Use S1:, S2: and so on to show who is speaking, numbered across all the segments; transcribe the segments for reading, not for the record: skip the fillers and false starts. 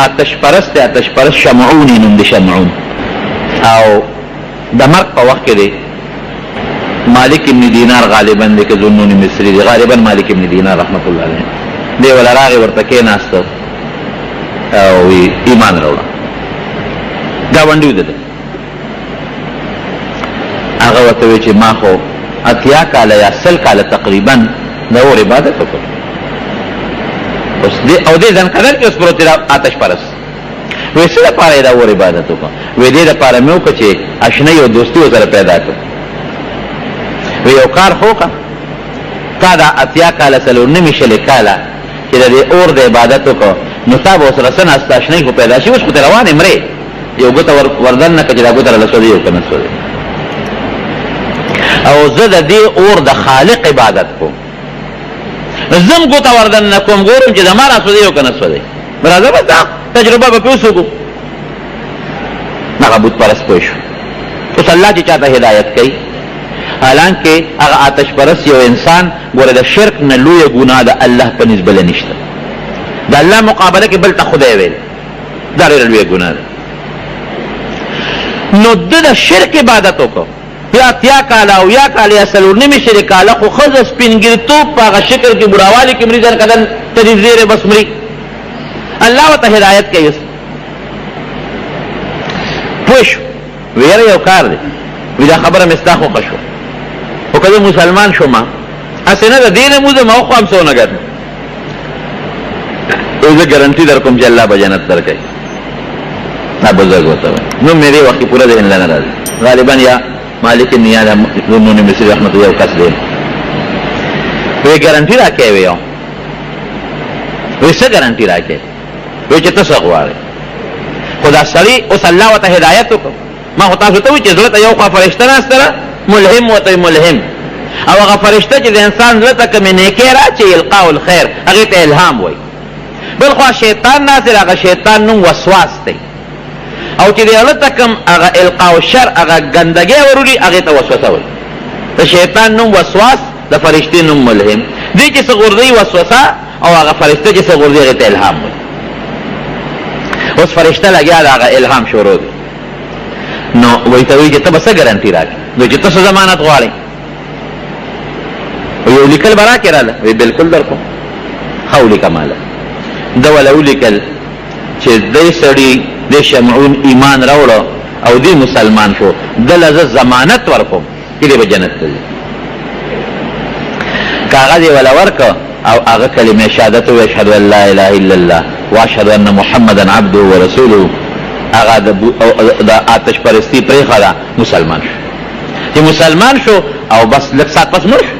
S1: آتش پرست دی، آتش پرست شمعونی نوم دی، شمعون. او د مرګ په وخت کې دی مالک ابن دینار غالبا دی که ظنون مصری دی، غالبا مالک ابن دینار رحمت الله علیه دی ولا راغی ورته کېناسته او ایمان راوړه. ګاونډي ده هغه ورته وی چې ما خو اتیا کاله یا سل کاله تقریبا د اور عبادت وکړ اوس دې او دې ځان قدر کې اوس پروت دی آتش پرست. وی څه لپاره یې د اور عبادت وکړ؟ وی دې لپاره مې وکړه چې اشنایي او دوستي ورسره پیدا کړم. وی یو کار خو وکړه تا دا اتیا کاله څلور نوي شلې کاله چې د دې اور د عبادت وکړو نو تا به ورسره څه ناسته اشنایي خو پیدا شي. اوس خو ته روانې مرې یو ګوته وردن نه کړه چې دا ګوته راله سودی یو که نه سودی. او زه د دې اور د خالق عبادت کوم، زم ګوته وردن نه کوم، ګورم چې زما را سودی یو که نه سودی. راځه بس دا تجربه به پې اوس وکړو. هغه بت پرست پوه شو. اوس الله چې چاته هدایت کوي حالانکه هغه آتش پرست یو انسان ګوره د شرک نه لویه ګناه د الله په نسبت بله نشته. د الله مقابله کې بل ته خدای ویل دا ډېره لویه ګناه ده. نو ده د شرک عبادت وکړو یا اتیا کاله او یا کاله یا څلور نوي شلې کاله خو ښځه سپینګیرتوب په هغه شکل کې بوډاوالي کې مري ځان قدم ترې زیرې بس مري. الله ورته هدایت کوي. پوه شو ویره یو کار دی. وی دا خبره مې ستا خوښه شوه خو که زه مسلمان شوم هسې نه د دې نه موزم او خو هم څه ونه ګټم. زه ګرنټي در کوم چې الله به جنت درکوي. دا بزرګ ورته وایي. نو میرے وخت کې پوره ذهن له نه راځي. غالبا یا مالک نیا یا ظنون مصری رحمت الله یو کس دی. وی ګرنټي راکوي وی یو وی څه ګرنټي راکوي؟ وی چې ته څه غواړې. خو دا سړي اوس الله ورته هدایت وکړو. ما خو تاسو ته وایي چې زړه ته یو خوا فرشته ناسته ده ملهم ورته ملهم او هغه فرشته چې د انسان زړه ته کومې نیکۍ راچوي القاء الخیر هغې ته الهام وایي. بل خوا شیطان ناصر هغه شیطان نوم وسواس دی او چې د زړه ته کوم هغه القاء الشر هغه ګندګۍ وروړي هغې ته وسوسه وایي. د شیطان نوم وسواس د فرشتې نوم ملهم دی چې څه غورځوي وسوسه او هغه فرشته چې څه غورځوي هغې ته الهام وایي. اوس فرشته لګیا د هغه الهام شروع دی. نو وی ته وی چې ته به څه ګرنټي راکړې؟ وی چې ته څه ضمانت غواړې؟ یو لیکل به راکړې راله؟ وی بلکل در کوم. ښه ولیکه ماله. ده وله ولیکل چې دی سړي د شمعون ایمان راوړه او دی مسلمان شو دله زه ضمانت ورکوم چې دی به جنت ته ځي. کاغذ یې وله ورکړه او هغه کلمې شهادت ووایي اشهد ان لا اله الا الله واشهد ان محمدا عبده ورسوله. هغه د آتش پرستی پرېښه ده مسلمان شو. چې مسلمان شو او بس لږ ساعت پس مړ شو.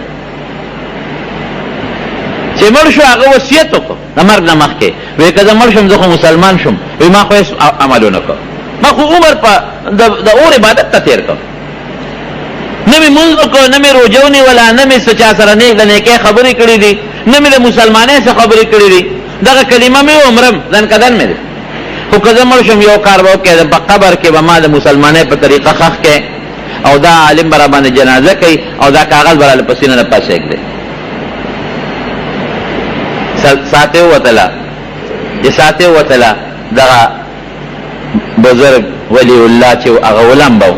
S1: چې مړ شو هغه وصیت وکړو د مرګ نه مخکې وایي که زه مړ شم زه خو مسلمان شم. وایي ما خو هېڅ عملونه کړ ما خو عمر په د اور عبادت ته تېر کړ نه مې مونځ وکړو نه مې روژه ونیوله نه مې څه چا سره نیک د نیکۍ خبرې کړې دي نه مې د مسلمانۍ څه خبرې کړې دي. دغه کلمه مې ومرم ځان قدر مې دی. خو که زه مړ شم یو کار به وکړې په قبر کې به ما د مسلمانۍ په طریقه ښخ کړې او دا عالم به راباندې جنازه کوي او دا کاغذ به راله په سینه نه پسې ږدي. ساتې ووتله چې ساتې ووتله دغه بزرګ ولی الله چې هغه ولمبه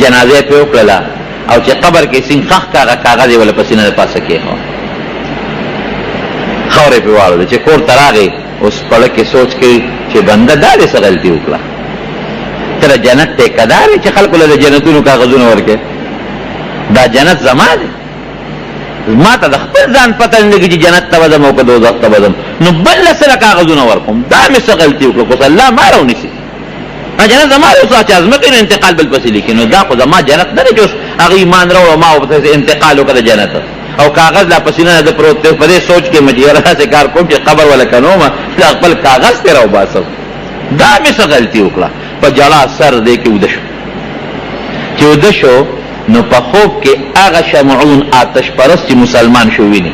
S1: جنازه یې پرې وکړله او چې قبر کې سینګ ښخ که هغه کاغذ یې ولې په سینه نه پاسه کېښود. خاورې پرې واړوله چې کور ته راغی اوس پړه کې سوچ کوي چې بنده دا دې څه غلطي وکړه. ته د جنت ټیکهدار یې چې خلکو له د جنتونو کاغذونه ورکړې. دا جنت زما دی. ما ته د خپل ځان پته نه لګي چې جنت ته به ځم او که دوزخ ته به ځم نو بل له سره کاغذونه ورکوم. دا مې څه غلطي وکړه خو الله ما راونیسي. جنت زما دی. اوس چې ازمکې نو انتقال بل پسې لیکي نو دا خو زما جنت نه دی چې اوس هغه ایمان راوړ او ما ورپسې انتقال وکړه د جنت او کاغذ لا پسینه نه ده پروت دی. په دې سوچ کې مې چې یاره داسې کار کوم چې قبر ولا کنومه چې خپل کاغذ ترې راوباسم. دا مې څه غلطي وکړه. په جړا سر دی کې وده شو. چې وده شو نو په خوب کې هغه شمعون آتش پرست چې مسلمان شو ویني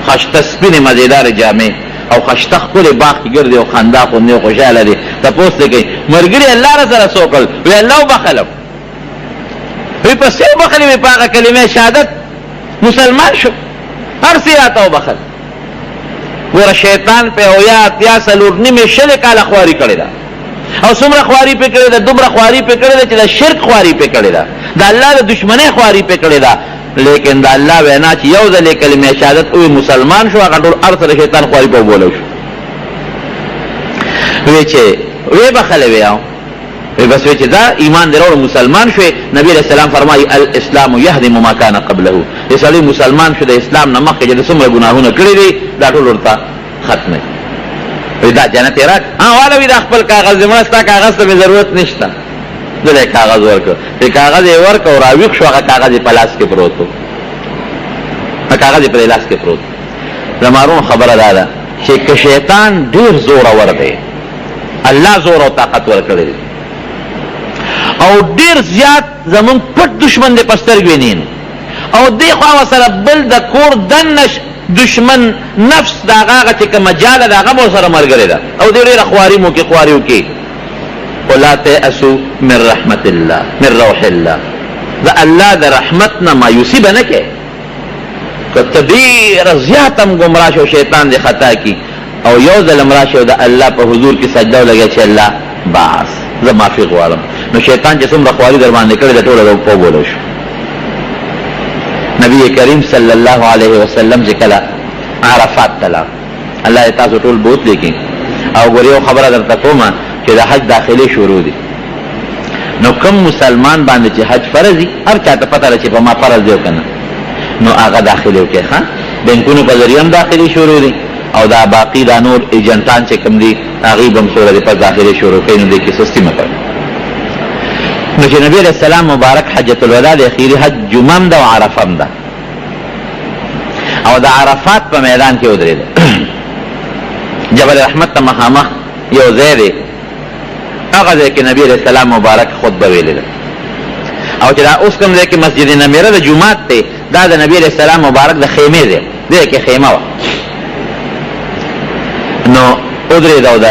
S1: خشته سپینې مزېدارې جامې او خشته ښکلې باغ کې ګرځي او خندا خوندې او خوشحاله دی. تپوس دی کوي ملګري الله را سره څه وکړل؟ وی الله وبخلم. وی په څه وبخلې؟ وی په هغه کلمې شهادت مسلمان شو هر څه راته وبخل. ګوره شیطان په اویا اتیا څلور نیمې شلې کاله خواري کړې ده او څومره خواري پې کړې ده دومره خواري پې کړې ده چې د شرک خواري پې کړې ده د الله د دشمنۍ خواري پې کړې ده لیکن د الله وینا چې یو ځل یې کلمې شهادت ووایي مسلمان شو هغه ټول هر څه د شیطان خواري په وبولی شو وی چې وی بخلی وی بس وی چې دا ایمان دې راوړه مسلمان شوې نبی علیہ السلام فرمایي الاسلام یهدم ما کان قبله چې سړی مسلمان شو د اسلام نه مخکې چې د څومره ګناهونه کړي دي دا ټول ورته ختمه وی دا جنت یې راک والا وی دا خپل کاغذ دې مړه ستا کاغذ ته مې ضرورت نشته دلې کاغذ ورکړ چې کاغذ یې ورکړ او راویښ شو هغه کاغذ یې په لاس کې پروت و کاغذ یې په لاس کې پروت زمارون خبره دا ده چې که شیطان ډېر زورور دی الله زور او طاقت ورکړی دی او ډیر زیات زمون پټ دشمن دې پستر وینین او دې خوا سره بل د کور دنش دشمن نفس دا هغه چې کوم جاله دا هغه سره مرګره ده او دې ډیر خواري مو کې خواريو کې ولا تاسو من رحمت الله من روح الله دا الله د رحمت نه مایوسی بنه کې کتبیر زیاتم گمراه شو شیطان دې خطا کی او یو ظلم راشه د الله په حضور کې سجده ولګي چې الله باس زه معافي غواړم نو شیطان چې څومره خواري در باندې کړې ده ټوله په وبولی شو نبی کریم صلی الله علیه وسلم چې کله عرفات ته لاړ الله یې تاسو ټول بوتلی کې او ګورې یو خبره درته کومه چې د حج داخلي شروع دي نو کم مسلمان باندې چې حج فرض دي هر چا ته پته ده چې په ما فرض دی او که نه نو هغه داخلي وکړي ښه بینکونو په ذریعه هم داخلي شروع دي او دا باقی دا نور ایجنټان چې کوم دي هغوی به هم سوره دې په داخلي شروع کوي نو دې کې سستي مه کوئ نو چې نبی علیہ السلام مبارک حجت الوداع د اخیري حج جمعه هم ده او عرفه هم ده او د عرفات په میدان کې ودرېده جبل رحمت ته مخامخ یو ځای دی هغه ځای کې نبی علیہ السلام مبارک خطبه ویلې ده او چې دا اوس کوم ځای کې مسجد نمیره د جومات دی دا د نبی علیہ السلام مبارک د خیمې دی دې کې خیمه وه نو ادرېده او د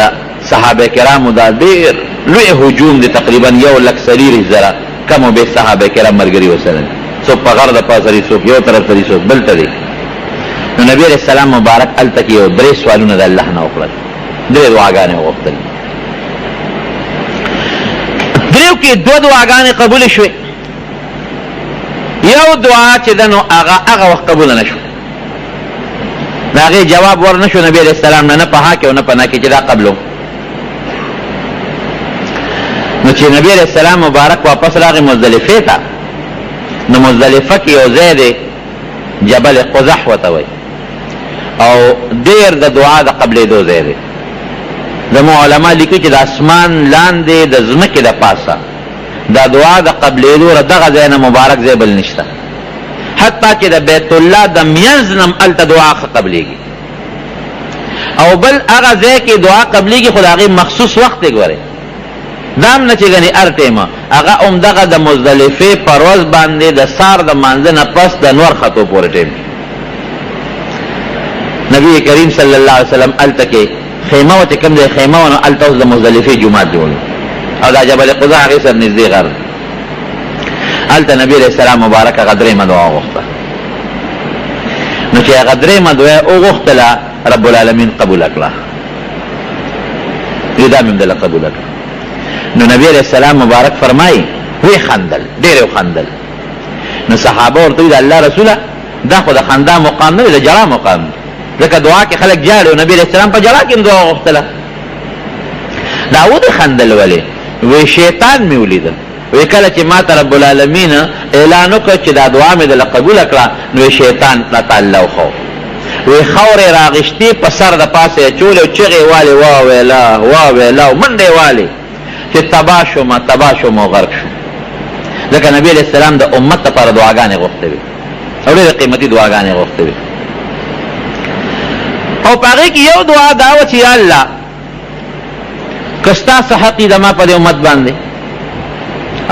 S1: صحابه کرامو دا ډېر لوی هجوم دی تقریبا 1,40,000 کم و بیش صحابه کرام ملګري ورسره څوک په غر د پاسه دي څوک یو طرف ته دي څوک بل ته دي نو نبی علیہ السلام مبارک هلته کې یو 3 سوالونه د الله نه وکړل 3 دعاګانې وغوښتل دریو کې 2 دعاګانې قبول شوې یو دعا چې ده نو هغه وخت قبول نه شو د هغې جواب ور نه شو نبی علیہ السلام نه په ها کې او نه په نه کې چې دا قبلو نو چې نبی علیہ السلام مبارک واپس راغی مزدلفه ته نو مزدلفه کې یو ځای دی جبل قزح ورته وایي او ډېر د دعا د قبلېدو ځای دی زموږ علما لیکي چې د اسمان لاندې د ځمکې د پاسه دا دعا د قبلېدو ر دغه ځای نه مبارک ځای بل نشته حتی چې د بیت الله د منځ نه هم هلته دعا ښه قبلېږي او بل هغه ځای کې دعا قبلېږي خو د هغې مخصوص وخت دی ګورئ دام نه چې ګنې هر ټیمه هغه همدغه د مزدلفې په ورځ باندې د سار د مانځه نه پس د نور ختو پورې ټیم نبی کریم صلی الله علیه وسلم هلته کې خیمه وه چې کوم ځای خیمه وه نو هلته اوس د مزدلفې جومات جوړ او دا جبل قزح هغې سره نږدې غر هلته نبی علیہ السلام مبارک هغه 3 دعا وغوښته نو چې هغه 3 دعا وغوښتله رب العالمین قبول کړه دا مې همدله قبول کړه نو نبی علیہ السلام مبارک فرمایي وی خندل ډېر خندل نو صحابه ورته د الله رسوله دا خو د خندا مقام نه دی د جړا مقام ځکه دعا کې خلک جاړي او نبی علیہ السلام په جړا کې دعا وغوښتله دا ودې خندل ولې وی شیطان مې ولیده وی کله چې ما ته رب العالمین اعلان وکړ چې دا دعا مې دله قبول کړه نو شیطان راته الله وښو وی خاورې راغشتې په سر د پاسه یې چولې او چغې والې واویلا واویلا او منډې والې چې تباه شوم او غرق شو ځکه نبی علیہ السلام د امت لپاره دعاګانې غوښتې وي او ډېرې قیمتي دعاګانې غوښتې وي او په هغې کې یو دعا دا وه چې یا الله که ستا څه حق دي زما په دې امت باندې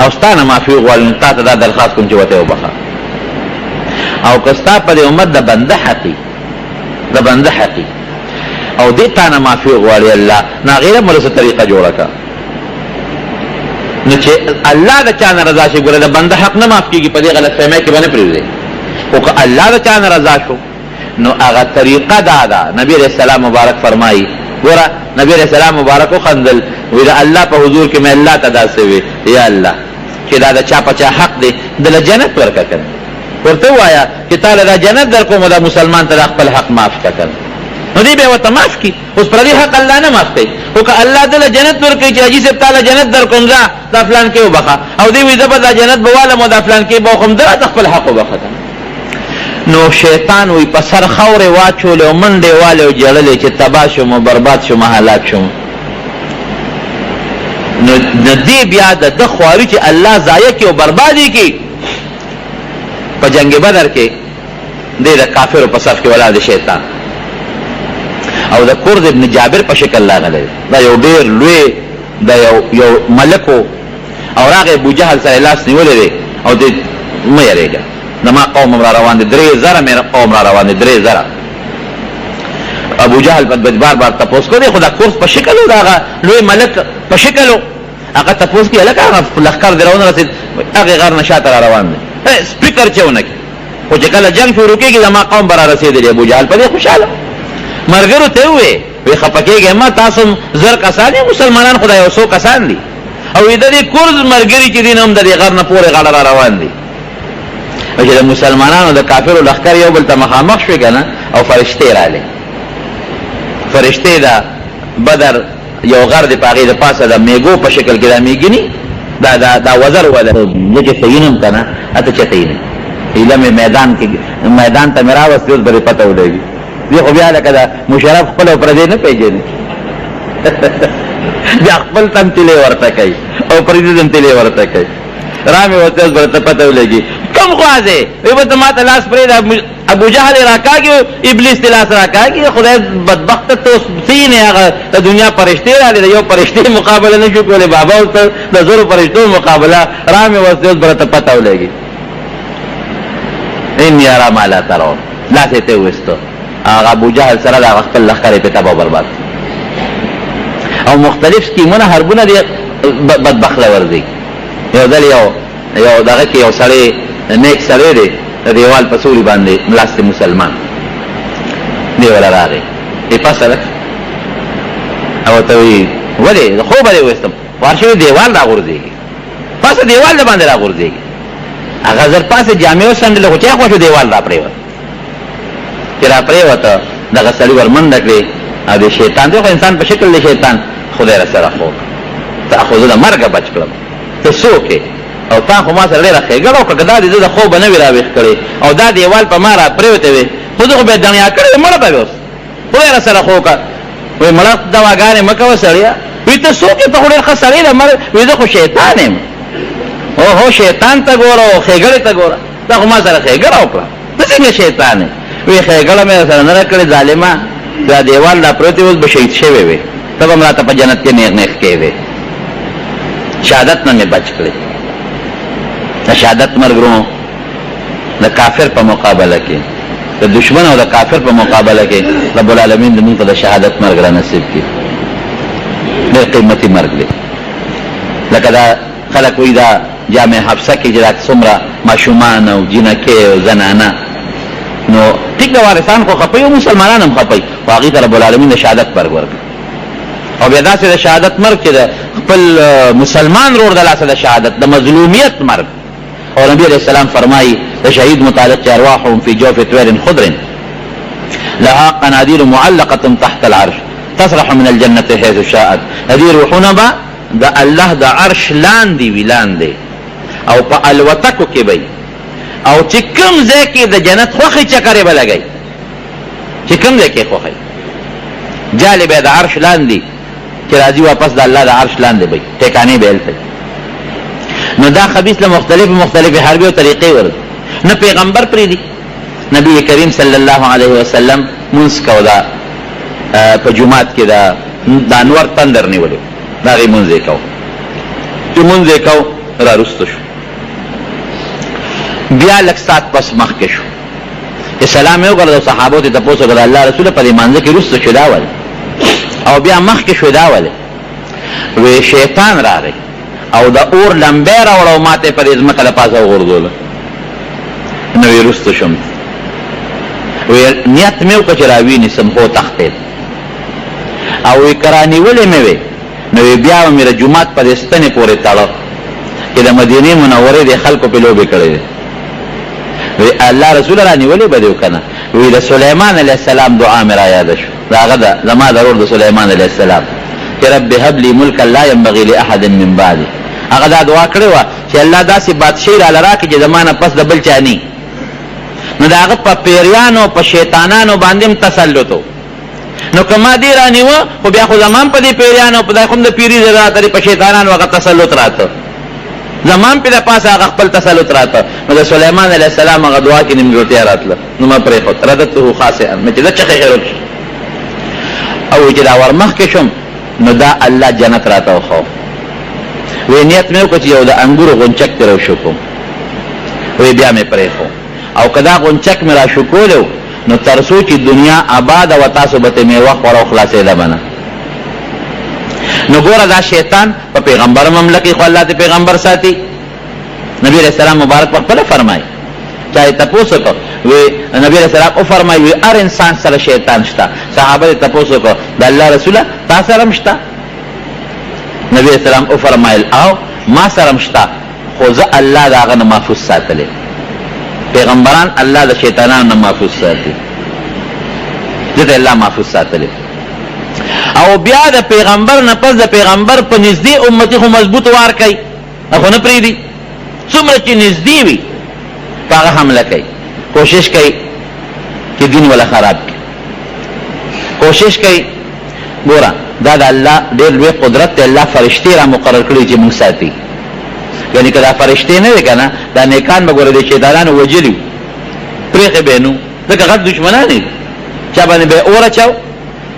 S1: او ستا نه معافي وغواړي نو تا ته دا درخواست کوم چې ورته یې وبخه او که ستا په دې امت د بنده حقي او دې تا نه معافي وغواړي الله نو هغې له مله څه طریقه جوړه کړه نو چې الله د چا نه رضا شي ګوره د بنده حق نه معاف کېږي په دې غلط فهمۍ کې به نه پرېږدي خو که الله د چا نه رضا شو نو هغه طریقه دا ده. نبی علیہ السلام مبارک فرمایي ګوره نبی علیہ السلام مبارک وخندل وی د الله په حضور کې مې الله ته داسې وي یا الله چې دا د چا په چا حق دی دله جنت ورکړه کنه ورته ووایه چې تاله دا جنت در کوم دا مسلمان ته دا خپل حق معاف کړه کنه نو دی به ورته معاف کړي اوس پردي حق الله نه معاف کوي خو که الله دله جنت ورکوي چې حاجي صاحب تاله جنت در کوم ځه دا فلان کې وبخه او دی وایي زه به دا جنت به والم او دا فلان کې به وخم ده خپل حق وبخه نو شیطان وی په سر خورې واچولې او منډې والې او جړلې چې تباه شم او برباد شم هلاک شم نو د دې بیا د ده خواري چې الله ضایع کړي او برباد یې کړي په جنگ بدر کې دی د کافرو په صف کې ولاړ دی شیطان او د کرد ابن جابر په شکل راغلی دا یو ډېر لوی دا یو ملک و او راغی ابوجهل سره لاس نیولی دی او دی مه یریږه زما قوم را روان دي 3000 مې قوم را روان دي 3000 ابو جهل په بار بار تپوس کوي خدا کورس په شکل و دا لوی ملک په شکل هغه تپوس کوي لکه هغه لخر درونه رسید هغه غر نشاط را روان دي سپیکر چونه کی خو چې کله جنگ شروع کېږي زما قوم برا رسیدلی ابو جهل په دې خوشاله مرګرو ته وي خپکیږي ما تاسو زر کسان مسلمانان خدای یو 100 کسان دي او دې کورس مرګري چې دین هم د غر نه پورې غړ را روان دي چې د مسلمانانو د کافرو لخر یو بل ته مخامخ شوي کنه او فرشتې راغلې فرشتې دا بدر یو غر د پاغې د پاسه د میګو په شکل کې د میګنی دا وزر ولا چې سینم کنه اته چتاینه ایله میدان ته میرا وسته اوس بری پته ولګي دی خو بیا لکه دا مشرف خپل پر دې نه پیژني بیا خپل تمثيله ورته کوي او پر دې تمثيله ورته کوي رامي وته اوس برته پته ولګي کم خوازه وی به ما ته لاس پرې ابو جهل راکاږي ابلیس ته لاس راکاږي خدای بدبخت ته سینه هغه د دنیا فرشتي را لري یو فرشتي مقابله نشو کولای بابا او د زورو فرشتو مقابله رامي وسته اوس برته پته ولګي ان یرا ما لا ترون لا ته وستو هغه ابو جهل سره د خپل لخر په تباہ برباد او مختلف سکیمونه حربونه دي بدبخت ورزي یو دل یو دغه کې یو سړی نیک سړی دی دیوال په سوري باندې ملاست مسلمان دی ولا راغی یې پاسه او ته وی ولې خو به وستم ورشه دیوال را غورځي پاسه دیوال باندې را غورځي هغه زر پاسه جامع وسندل خو چا خو دیوال را پریوت چې را پریوت دغه سړی ورمنډ کړی او د شیطان دی خو انسان په شکل دی شیطان خدای را سره خو تاخذ له مرګ بچ کړم ته څوک او تا خو ما سره ډېره ښېګړه وکړه که دا دې زه د خوبه نه وي راویښ کړی او دا دیوال په ما را پرېوتی وې خو زه خو بیا دنیا کړی مړه به وې اوس خدای را سره خو وکړه وایي مړه دواګانې مه کوه سړیه وایي ته څوک یې ته خو ډېر ښه سړی ده وایي زه خو شیطان یم اوهو شیطان ته ګوره او ښېګړې ته ګوره تا خو ما سره ښېګړه وکړه ته څنګه شیطان یې وایي ښېګړه مې سره نه راکړې ظالمه دا دیوال را پروتې اوس به شهید شوی وې ته به م راته په جنت کې نیغ نیغ کې وې شهادت نه مې بچ کړې د شهادت مرګرو د کافر په مقابله کې د دشمن او د کافر په مقابله کې رب العالمین د موږ ته د شهادت مرګ را نصیب کړي ډېر قیمتي مرګ دی لکه دا خلک وایي دا جامع حبسه کې چې دا څومره ماشومان او جینکې او زنانه نو ټیک د وارثان خو خپوي او مسلمانان هم خپوي خو هغې ته رب العالمین د شهادت مرګ ورکړي او بیا داسې د شهادت مرګ چې د خپل مسلمان رور د لاسه د شهادت د مظلومیت مرګ اور نبی علیہ السلام فرمائی شهید متعلق ارواحهم فی جوف طیر خضر لها قنادیل معلقه تحت العرش تصرح من الجنه حيث شاءت هذه روحنا با د الله د عرش لاندې ویلاندې او په الوتکو کې وي او چې کوم ځای کې د جنت خوخي چکرې بلګي چې کوم ځای کې خوخي جالب د عرش لاندې چې راځي واپس د الله د عرش لاندې وي ټکانې به الته نو دا خبیث له مختلف حربي او طریقې ورته نه پیغمبر پری دی نبی کریم صلی الله علیه وسلم منس کو دا په جمعات کې دا انور تندر نیولې دا غي منځ کو چې منځ کو را رستو شو بیا لک سات پس مخ کې شو اسلام یو ګرځو صحابو ته تاسو ګر الله رسول په دې منځ کې رستو شو دا ول او بیا مخ کې شو دا ول وی شیطان راغی او دا اور لمبه راوړو ماته پر ازمکه له پاسه وغورځول نو یې رستو شم نیت مې وکړه چې راوینیسم خو تختېد او وی کرانیولې مې وې نو بیا مې د جومات په ستنې پورې تړه چې د مدینې منورې د خلکو په لوبې کړې وی الله رسول رانیولې به دیو کنه وی د سليمان عليه السلام دعا مې را یاد شو داغه د زما ضرور د سليمان عليه السلام چې رب هب لي ملكا لا ينبغي لاحد من بعدي هغه دا دعا کړې و چې الله داسې بادشاہي را لراکې چې زمانه پس د بل چا نه نو دا هغه په پیریانو په شیطانانو باندې تسلط نو کما دی رانیو خو بیا خو زمان په دې پیریانو په دای کوم د پیری زراته په شیطانانو هغه تسلط راته زمان په پاسه هغه خپل تسلط راته نو د سليمان عليه السلام هغه دعا کې نیمګړتیا راتله نو ما پرې خو ردته خاصه مې چې دا څه خیر او چې دا ورمخ کې شم نو دا الله جنت راته خو وی نیت مې وکړ چې یو د انګورو غونچک تر شو کوم وی بیا مې پرې خو او کدا غونچک مې را شو کولو نو ترسو چې دنیا آباد او تاسو به ته میوه خورو خلاصې لبنه نو ګوره دا شیطان په پیغمبر مملکه خو الله ته پیغمبر ساتي نبی رسول الله مبارک په خپل فرمایي چاہے تپوسو کو وی نبی رسول الله او فرمایي وی هر انسان سره شیطان شته صحابه تپوسو کو د الله رسول تاسو سره مشته نبی رسول الله او فرمایل او ما سره مشته خو ځ الله داغه محفوظ ساتلی پیغمبران الله د شیطانانو محفوظ ساتي ځکه الله محفوظ ساتلی او بیا د پیغمبر نه پس د پیغمبر په نږدې امتی خو مضبوط وار کوي خو نه پریدي څومره چې نږدې وي هغه حمله کوي کوشش کوي چې دین ولا خراب کړي کوشش کوي ګوره دا د الله ډېر لوی قدرت دی الله فرشتې را مقرر کړي چې موږ ساتي یعنی که دا فرشتې نه وي که نه دا نیکان به ګوره د شیطانانو وجلي پرېښې به نو ځکه غټ دشمنان دي چا باندې به اور اچاو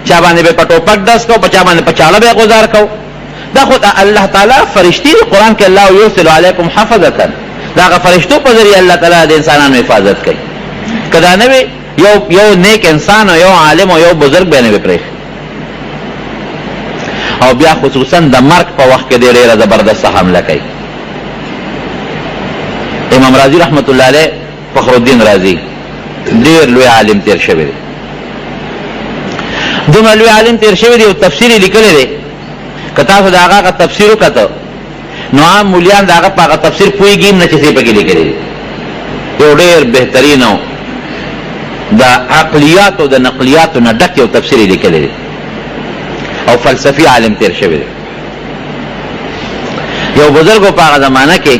S1: چا باندې به په ټوپک ډز کو په چا باندې په چاړه به غزار کو دا خو الله تعالی فرشتي قرآن کې الله یرسل علیکم حفظه دا غ فرشتو په ذریعہ الله تعالی د انسانانو حفاظت کوي کدا نه وي یو نیک انسان او یو عالم او یو بزرگ به نه پرې او بیا خصوصا د مرګ په وخت کې ډېره زبردست حمله کوي امام رازی رحمت الله علیه فخر الدین رازی ډېر لوی عالم تیر شوی دی دومره لوی عالم تیر شوی دی او تفسیر لیکلی دی که تاسو د هغه تفسیر وکړو نو عام مولیان د هغه په هغه تفسیر پوهېږي نه چې څه پکې لیکلی دی یو ډېر بهترین او د عقلیاتو د نقلیاتو نه ډک یو تفسیر لیکلی دی او فلسفي عالم تیر شوی دی یو بزرګو په هغه زمانه کې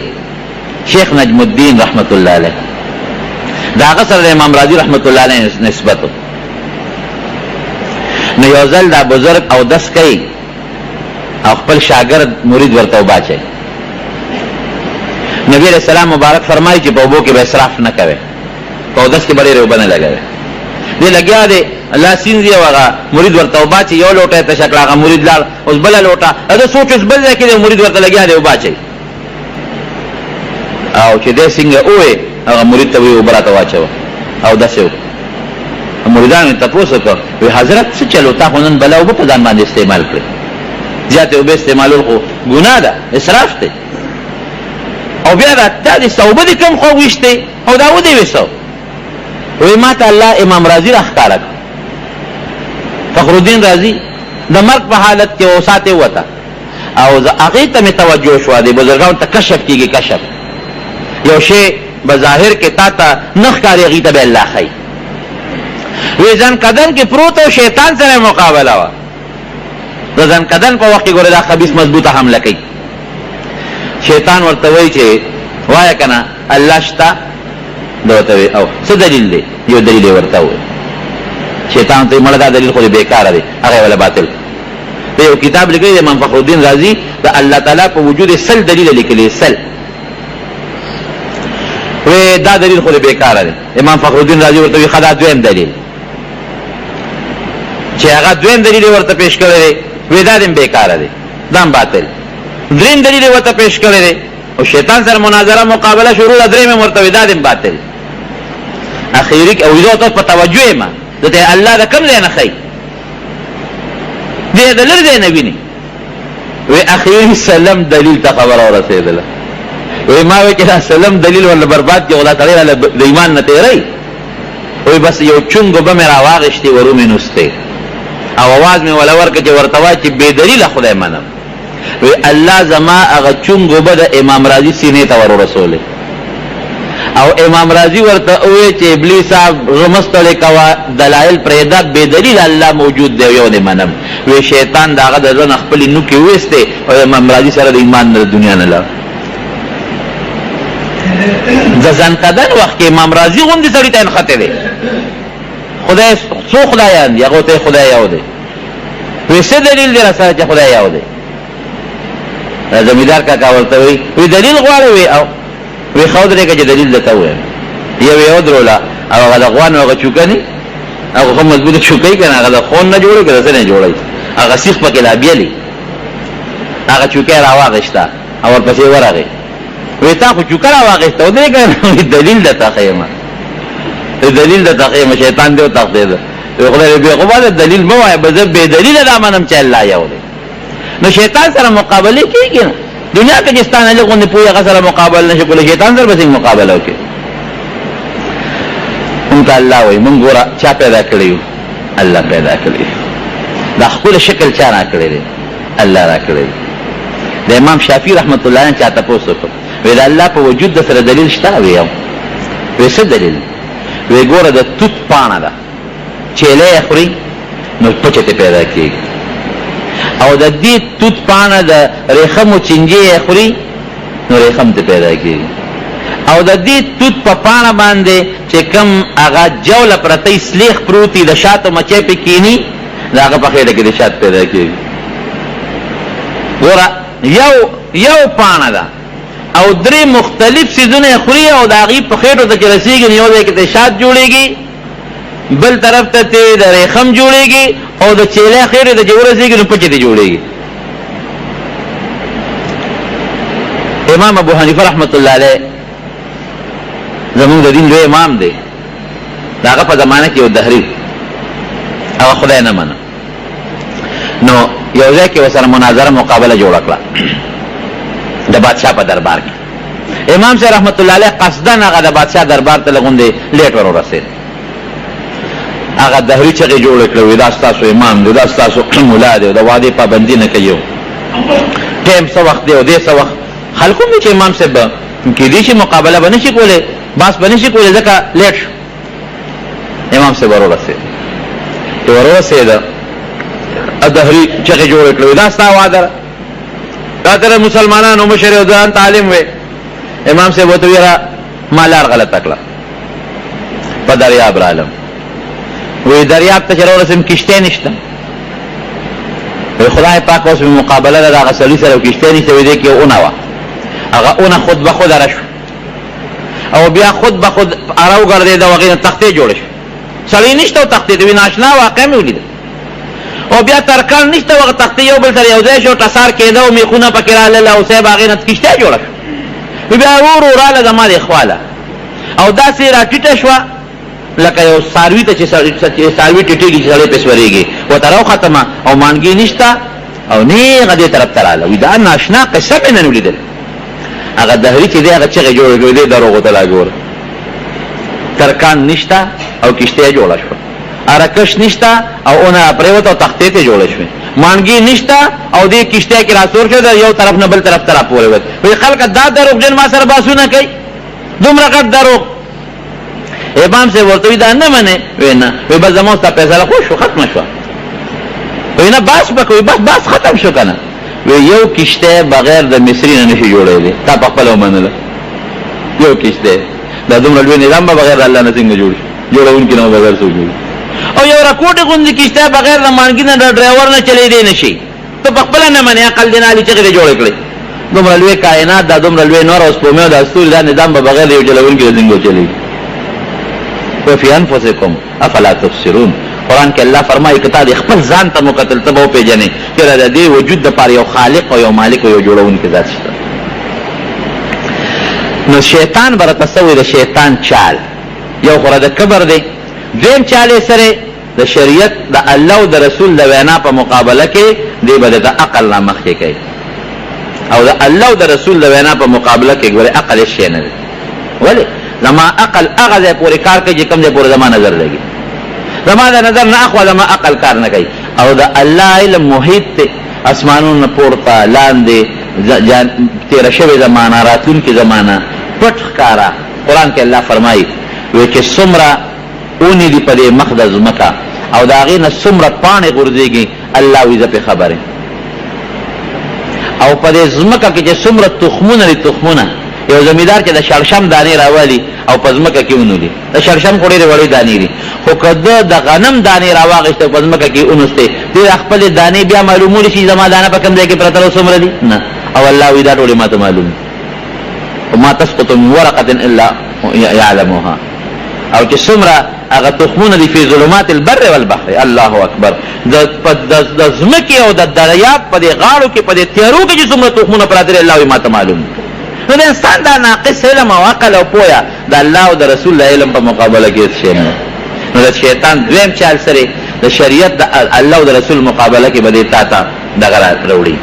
S1: شیخ نجم الدین رحمت الله علیه دا هغه سره د امام رازی رحمت الله علیه نسبت نو یو ځل دا بزرگ او دس کوي او خپل شاگرد مرید ورته وباچي نبی علیہ السلام مبارک فرمایي چې په اوبو کې به اسراف نه کوي په دس کې بړې روبنه لګوي دې لګیا دی الله سینځي هغه مرید ورته وباچي یو لوټه ته شکل هغه مرید لاړ اوس بل لوټه دا سوچ اوس بل ځای کې مرید ورته لګیا دی وباچي او چې دې څنګه وې هغه مرید ته وی وبراته واچو او داسې مریدان ته پوښتنه وکړه وی حضرت څه چلو تا خونن بلاو په ځان باندې استعمال کړی زیاته وب استعمالول خو ګناه ده اسراف دی او بیا دا د صوبه دي کوم خو وشته او دا ودی وسو وی ما ته الله امام رازی راخاره فخر الدین رازی د مرګ په حالت کې اوساته وته او هغه ته متوجه شو دی بزرګانو ته کشف کیږي کشف یو شی بظاهر کې تا ته نخ کاری غیته به الله خی وی ځان قدم کې پروت او شیطان سره مقابله وا ځان قدم په وخت کې ګوره دا خبيث مضبوطه حمله کوي شیطان ورته وایي چې وای کنه الله شتا دوته او څه دلیل دی یو دلیل ورته وایي شیطان ته مړه دا دلیل خو بیکاره دی هغه ولا باطل دی یو کتاب لیکلی امام فخر الدین رازی د الله تعالی په وجود سل دلیل لیکلی سل وی دا دلیل خو بیکاره دی امام فخر الدین رازی ورته وی خدا دویم دلیل چې هغه دویم دلیل ورته پیش کړی وی دا دیم بیکاره دی دام باطل دریم دلیل ورته پیش کړی دی او شیطان سره مناظره مقابله شروع دریم ورته وی دا دیم باطل اخیری او یو ته په توجه ما ته الله دا کوم نه خی دې دلر دې نه ویني وی اخیری سلام دلیل ته خبر اورسېدله وی ما وی چې سلام دلیل ولا برباد کې ولا تړي د ایمان نه تیری وی بس یو چونگو با می راواغشتی ورو می نسته او آواز می ولور که چه ورتوا چه بیدلیل خدای منم وی اللہ زما اغا چونگو با دا امام راضی سینه تا ورو رسوله او امام راضی ورته اوی چې ابلیس رمستل کوا دلائل پرېدا به دلیل الله موجود دی یو نه منم وی شیطان داغه د ځن خپل نو کې وسته او امام راضی سره د ایمان د دنیا نه لا د ځان قدر وخت کې امام راضی غوندي سړی ته خطر دی خدای څو خدایان یو ته خدای یو دی وی څه دلیل دی راځه چې خدای یو دی زمیدار کا ورته وی دلیل غواړي وی او وی خودره که دلیل دته وای یو درولا او هغه غوان او چوکانی هغه کوم مضبوطه چوکای کنه هغه خون نه جوړي کړه نه جوړي هغه سیخ پکې لا بیلی هغه چوکای راواغشتا او ورپسې ورغه وی تا خو چوکای راواغشتا ودې کنه دلیل دته خیمه دلیل دته خیمه شیطان دی او تخدید خدای به قباله دلیل مو وای به دلیل دا منم چې الله یو دی نو شیطان سره مقابله کیږي دنیا کې جستانه له غونډې پوهه غسر مقابله نشي کولای شیطان سره به مقابله وکړي انت الله وي مونږ ګوره چا پیدا کړیو الله پیدا کړی دا خپل شکل چا را کړی الله را کړی د امام شافعي رحمت الله علیه چاته پوښتنه وکړه وی الله په وجود د سره دلیل شته ویو وی څه دلیل وی ګوره د توت پانه ده چې له خوري نو پچته پیدا کیږي او د دې توت پانه د ریخم او چنجي خوري نو ریخم ته پیدا کیږي او د دې توت په پانه باندې چې کم هغه جوله پرته سلیخ پروتي د شاتو مچې په کینی داغه په خېټه کې د شات پیدا کیږي ګوره یو پانه ده او درې مختلف سيزونه خوري او داغي په خېټو ته رسیږي یو ځای کې د شات جوړيږي بل طرف ته د ریخم جوړيږي او د چيله خېټه د جوړېږي نو پچې دي جوړيږي امام ابو حنیفه رحمت الله علیه زموږ د دین لوی امام دی داغه په زمانه کې یو دهری او خدای نه منه نو یو ځای کې وسره مناظره مقابله جوړ کړه د بادشاہ په دربار کې امام صاحب رحمت الله علیه قصدن هغه د بادشاہ دربار ته لغوندې لیټ ور ورسید هغه دهری چې جوړ کړو دا تاسو امام دی دا تاسو مولا دی دا وعده پابندی نه کوي ټیم څو وخت دی او دې څو وخت خلکو می چې امام صاحب کې دې شي مقابله باندې شي کوله بس باندې شي کوله ځکه لیټ امام صاحب ورسید دهری چې جوړ کړو دا تاسو وعده دا تر مسلمانانو مشر او ځان تعلیم وې امام صاحب وته ویرا مالار غلط کړل په دریاب عالم وی دریاب ته چرور سم کشته نشته وی خدای پاک اوس مقابله د هغه سړي سره کشته نشته وی دې کې اونه وا هغه اونه خود به خود راشو او بیا خود به خود اراو ګرځي دا وغه تختې جوړ شي سړی نشته او تختې دی ناشنا واقع مې ولید او بیا ترکان نشته وغه تختې یو بل سره یو ځای شو ټسار کېده او میخونه پکې رااله او صاحب هغه نت کشته جوړ شو بیا ورو رااله د مال اخواله او دا سي را ټیټه شو لکه یو ساروی ته چې ساروی ټیټیږي چې سړی پسوريږي و تراو ختمه او مانګي نشته او نه غدي طرف تراله وی دا ناشنا قصه مې نه ولیدل هغه دهری چې هغه چې جوړ کړی دی دروغ ته لاګور ترکان نشته او کشته جوړه شو ارکش نشته او اونه پریوت او تختې ته جوړه شو مانګي نشته او دې کشته کې راسور شو دا یو طرف نه بل طرف ترا پورې وت وی خلک دا دروغ جن ما سره باسونه کوي دومره غټ دروغ امام سے ورته دا نه منه وینا وی بس زموږ ته فیصله خو شو ختم شو وینا باس بکوي بس ختم شو کنه وی یو کشته بغیر د مصری نه نشي جوړېږي تا په خپل ومنله یو کشته دا دومره لوی نظام بغیر الله نه څنګه جوړ جوړون کې نو بغیر څه جوړ او یو راکوټه غوندي کشته بغیر د مانګي نه ډرایور نه چلی دی نشي ته په خپل نه منه عقل دینالي چې جوړ کړي دومره لوی کائنات دا دومره لوی نور اوس په مې د استور دا نظام بغیر یو جوړون کې څنګه چلی وفي انفسكم افلا تبصرون قران کې الله فرمایي کته د خپل ځان ته مقتل تبو پیجنې چې د دې وجود د پاره یو خالق او یو مالک او یو جوړون کې ذات شته نو شیطان بر تصویر د شیطان چال یو خره د کبر دی دیم چاله سره د شریعت د الله او د رسول د وینا په مقابله کې دی بده د عقل نه مخ کې کوي او د الله او د رسول د وینا په مقابله کې ګوره عقل شي نه ولی زما عقل هغه ځای پورې کار کوي چې کوم ځای پورې زما نظر لګي. زما د نظر نه اخوا زما عقل کار نه کوي. او د الله علم محیط ته اسمانونو پورته لاندې تیره شوې زمانه راتلونکې زمانه پټ ښکارا. قرآن کې الله فرمایي وی چې څومره اونې دي په دې مخ د ځمکه او د هغې نه څومره پاڼې غورځېږي الله وي زه پې خبر او په دې ځمکه کې چې څومره تخمونه دي تخمونه یو زمیندار چې د شړشم دانې راوالي او په ځمکه کې ونولي د شړشم خو ډېرې وړې دانې دي خو که ده د غنم دانې راواغېسته په ځمکه کې ونوستې دې خپلې دانې بیا معلومولی شي زما دانه په کوم ځای کې پرته ده څومره دي نه او الله وي دا ټولې ما ته معلوم وما تسقط من ورقة الا يعلمها او چې څومره هغه تخمونه دي فی ظلمات البر والبحر. الله اکبر. د ځمکې او د دریاب په دې غاړو کې په دې تیارو کې چې څومره تخمونه پراته دي الله وي ما ته معلوم. نو د انسان دا ناقص علم او عقل او پوهه د الله او د رسول الله علم په مقابله کې هېڅ شی نه. نو د شیطان دویم چال سره د شریعت د الله او د رسول مقابله کې به دې تا ته دغه راوړي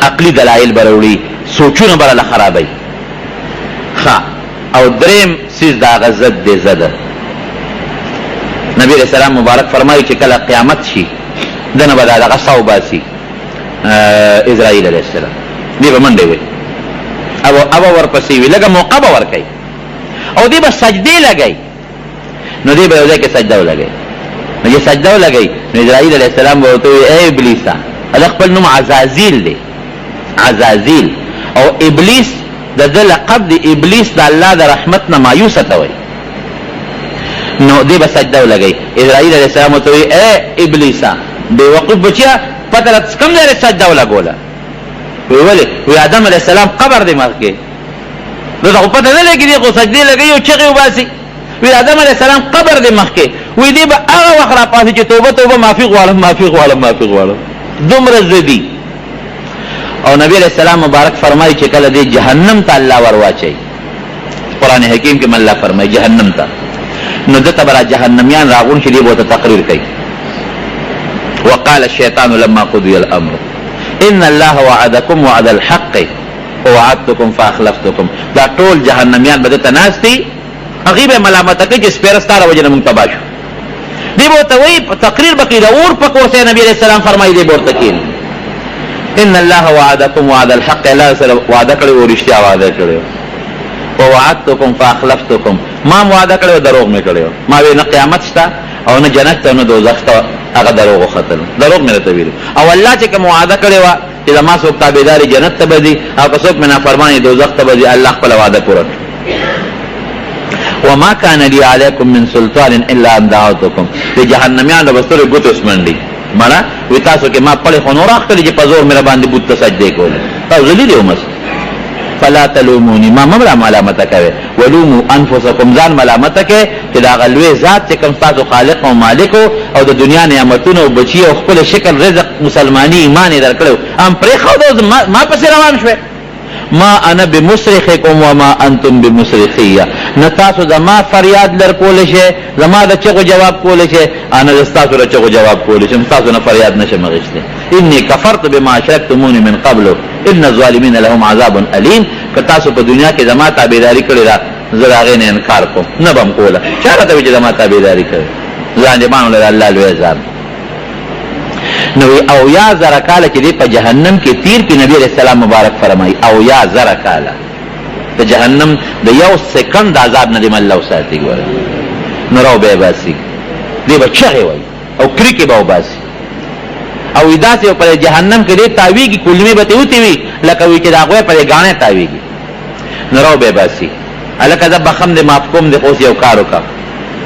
S1: عقلي دلایل به راوړي سوچونه به راله خرابوي. او دریم سیز دا هغه ضد دی زده. نبی علیہ السلام مبارک فرمایي چې کله قیامت شي دنه به دغه سا وباسي اسرائیل علیه السلام دی به منډې وي او ورپسې وي لږه موقع به ورکوي او دی به سجدې لګوي نو دی به یو ځای کې سجده ولګوي نو چې سجده ولګوي نو اسرائیل علیه السلام به ورته وي ای ابلیسه هغه خپل نوم عزازیل دی عزازیل او ابلیس د ده لقب د ابلیس د الله د رحمت نه مایوسه ته وایي نو دی به سجده ولګوي اسرائیل علیه السلام ورته وایي ای ابلیسه بېوقوف بچیه پته راته کوم ځای سجده ولګوله وی ولې وی آدم علیه السلام قبر دی مخکې نو ته خو پته نه لګي دی خو سجدې لګوي او چغې وباسي وی آدم علیه السلام قبر دی مخکې وی دی به هغه وخت راپاسي چې توبه توبه معافي غواړم معافي غواړم معافي غواړم دومره ضدي. او نبی علیہ السلام مبارک فرمایي چې کله دې جهنم ته الله ورواچي قرآن حکیم کې الله فرمایي جهنم ته نو دته برا جهنميان راغون چې دې به تقریر کوي وقال الشيطان لما قضي الامر ان الله وعدكم وعد الحق ووعدتكم فاخلفتكم. دا ټول جهنميان به دته ناستي هغې به ملامته کوي چې سپېره ستا د وجې نه مونږ تباه شو. دې به ورته وایي تقریر به کوي د اور په کور سره نبي علیه السلام فرمایي دې به ورته کښېني ان الله وعدكم وعد الحق الله سره وعده کړی او رښتیا وعده کړی ووعدتكم فاخلفتكم ما وعده کړی او دروغ مې کړی ما وی نه قیامت شته او نه جنت ته نه دوزخ ته هغه دروغ وختل دروغ مې راته ویلو او الله چې کوم وعده کړی وه چې زما څوک تابعداري جنت ته به ځي او که څوک مې نافرماني دوزخ ته به ځي الله خپله وعده پوره کړي. وما كان لي عليكم من سلطان الا ان دعوتكم د جهنميانو به سترګې ګوتې وسمنډي مانا وی تاسو کې ما پړې خو نور اخلي چې په زور مې باندې بوت ته سجدې کولې تاسو ذلیل یو مس فلا تلوموني ما مبلا ملامت کوي ولوموا انفسكم ځان ملامت کوي چې دا غلوي ذات چې کوم تاسو خالق او مالک او د دنیا نعمتونو او بچي او خپل شکل رزق مسلمانی ایمان درکړو ام پرې خو ما پسې روان شوه ما انا بمصرخکم وما انتم بمصرخیه نه تاسو د ما فریاد لر کول شي زما د چغو جواب کول شي انا د تاسو د چغو جواب کول شي تاسو نه فریاد نشم غشته انی کفرت بما اشرکتمونی من قبل ان الظالمین لهم عذاب الیم که تاسو په دنیا کې زما تابعداري کړې ده زه هغې نه انکار کوم نه به م کوله چا راته وي چې زما تابعداري کړې ځان دې مانو له الله لوی ځان نو او یا زره کاله چې دی په جهنم کې تیر کې نبی علیہ السلام مبارک فرمایي او یا زره کاله د جهنم د یو سکند عذاب نه دی الله وساتي ګوره نو راو به باسي دی به چغې وایي او کرکې به وباسي او داسې په جهنم کې دی تاویږي کلمې به ترې وتې وي لکه وي چې د هغوی په دې ګاڼې تاویږي نو راو به باسي هلکه زه بخم دې معاف کوم دې خو اوس یو کار وکړه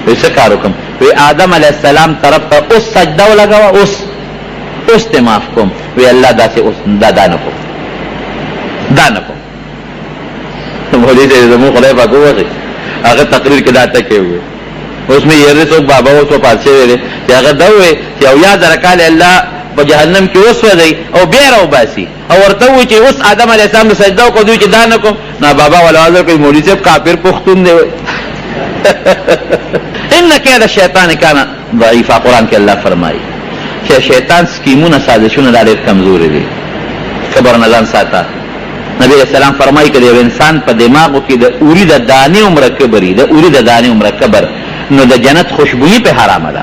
S1: وایي څه کار وکړم وایي آدم علیه السلام طرف ته اوس سجده ولګوه اوس ته معاف کوم وی الله داسې اوس دا نه کوم دا نه کوم مولوي صاحب زموږ خدای پاک ووښي هغه تقریر کې دا ټکې ووایي اوس مې یېرې څوک بابا اوس وفات شوی دی چې هغه دا ووایي چې او یا زره کاله الله په جهنم کې وسوځئ او بیا راوباسي او ورته ووایي چې اوس آدم علیه السلام ته سجده وکړو دوی چې دا نه کوم نه بابا ولا کوي مولوي صاحب کافر پښتون دی وایي ان کید الشیطان کان ضعیفا قرآن کې الله فرمایي چې شیطان سکیمونه سازشونه دا ډېر کمزوري دي خبر نه ځان ساته نبی علیہ السلام فرمایي که د یو انسان په دماغو کې د اوري د دانې عمره کبر وي، د اوري د دانې عمره کبر، نو د جنت خوشبویي په حرامه ده.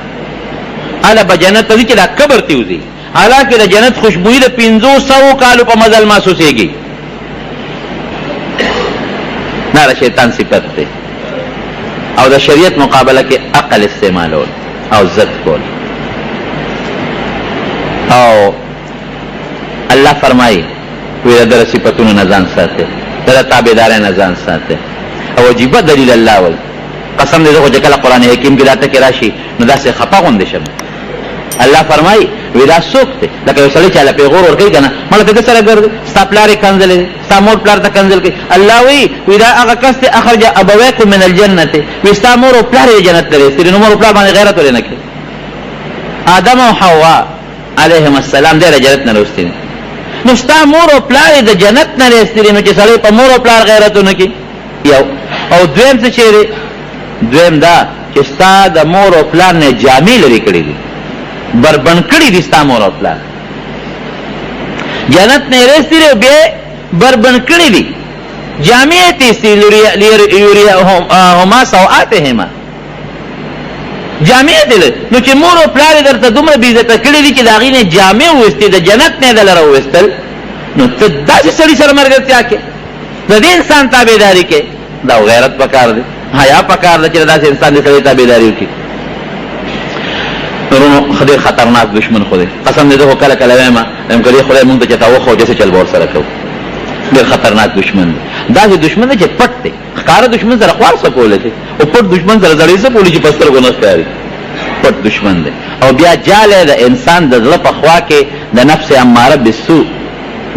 S1: هله به جنت ته ځي چې دا کبر ته وځي، حالانکه د جنت خوشبویي د 500 کالو په مزل محسوسېږي. دا د شیطان صفت دی. او د شریعت مقابله کې عقل استعمالول او ضد کول. او الله فرمایي وی د صفاتونو نه ځان ساتئ، د تابعدارۍ نه ځان ساتئ. او عجیبه دلیل الله وایي، قسم دې خو چې کله قرآن حکیم کې دا ټکې راشي نو داسې خفه غوندې شم. الله فرمایي وی دا څوک دی لکه یو سړی چې هله پیغور ورکوي که نه مړه ته ده سره ګرځي، ستا پلار یې کنځلی دی، ستا مور پلار ته کنځل کوي. الله وی دا هغه کس دی اخرج ابویکم من الجنة، وی ستا مور او پلار یې جنت ته رسېدلي، نو مور او پلار باندې غیرت ولې نه کوي؟ آدم او حوا علیهم السلام دی د جنت نه راوستي دي، نو ستا مور او پلار یې د جنت نه رسېدلي، نو چې سړی په مور او پلار غیرت ونه کوي. یو او دویم څه شی دی؟ دویم دا چې ستا د مور او پلار نه جامې لرې کړي دي، بربند کړي دي ستا مور او پلار، جنت نه رسېدلي او بیا بربند کړي دي، جامې یې تیستي لیریهما سوآتهما، جامې دي. نو چې مور او پلار یې درته دومره بېعزته کړي دي چې د هغې نه جامې وویستې، د جنت نه یې دله راوویستل، نو ته داسې سړي سره ملګرتیا کې د دې انسان تابعداري کې، دا غیرت پکار دی، حیا پکار ده چې داسې انسان د سړي تابعداري وکړي. نورونو خدای خطرناک دشمن خو دی، قسم دې خو کله کله وایم که دې خدای مونږ ته چې تا وښو داسې چل به ورسره کوو. ډېر خطرناک دشمن دی، داسې دشمن دی چې پټ دی، ښکاره دشمن سره خوار څه کولی شي، او پټ دشمن سره زړې څه کولی چې په سترګو نه ښکاري، پټ دشمن دی. او بیا جال د انسان د زړه په خوا کې د نفس اماره بالسوء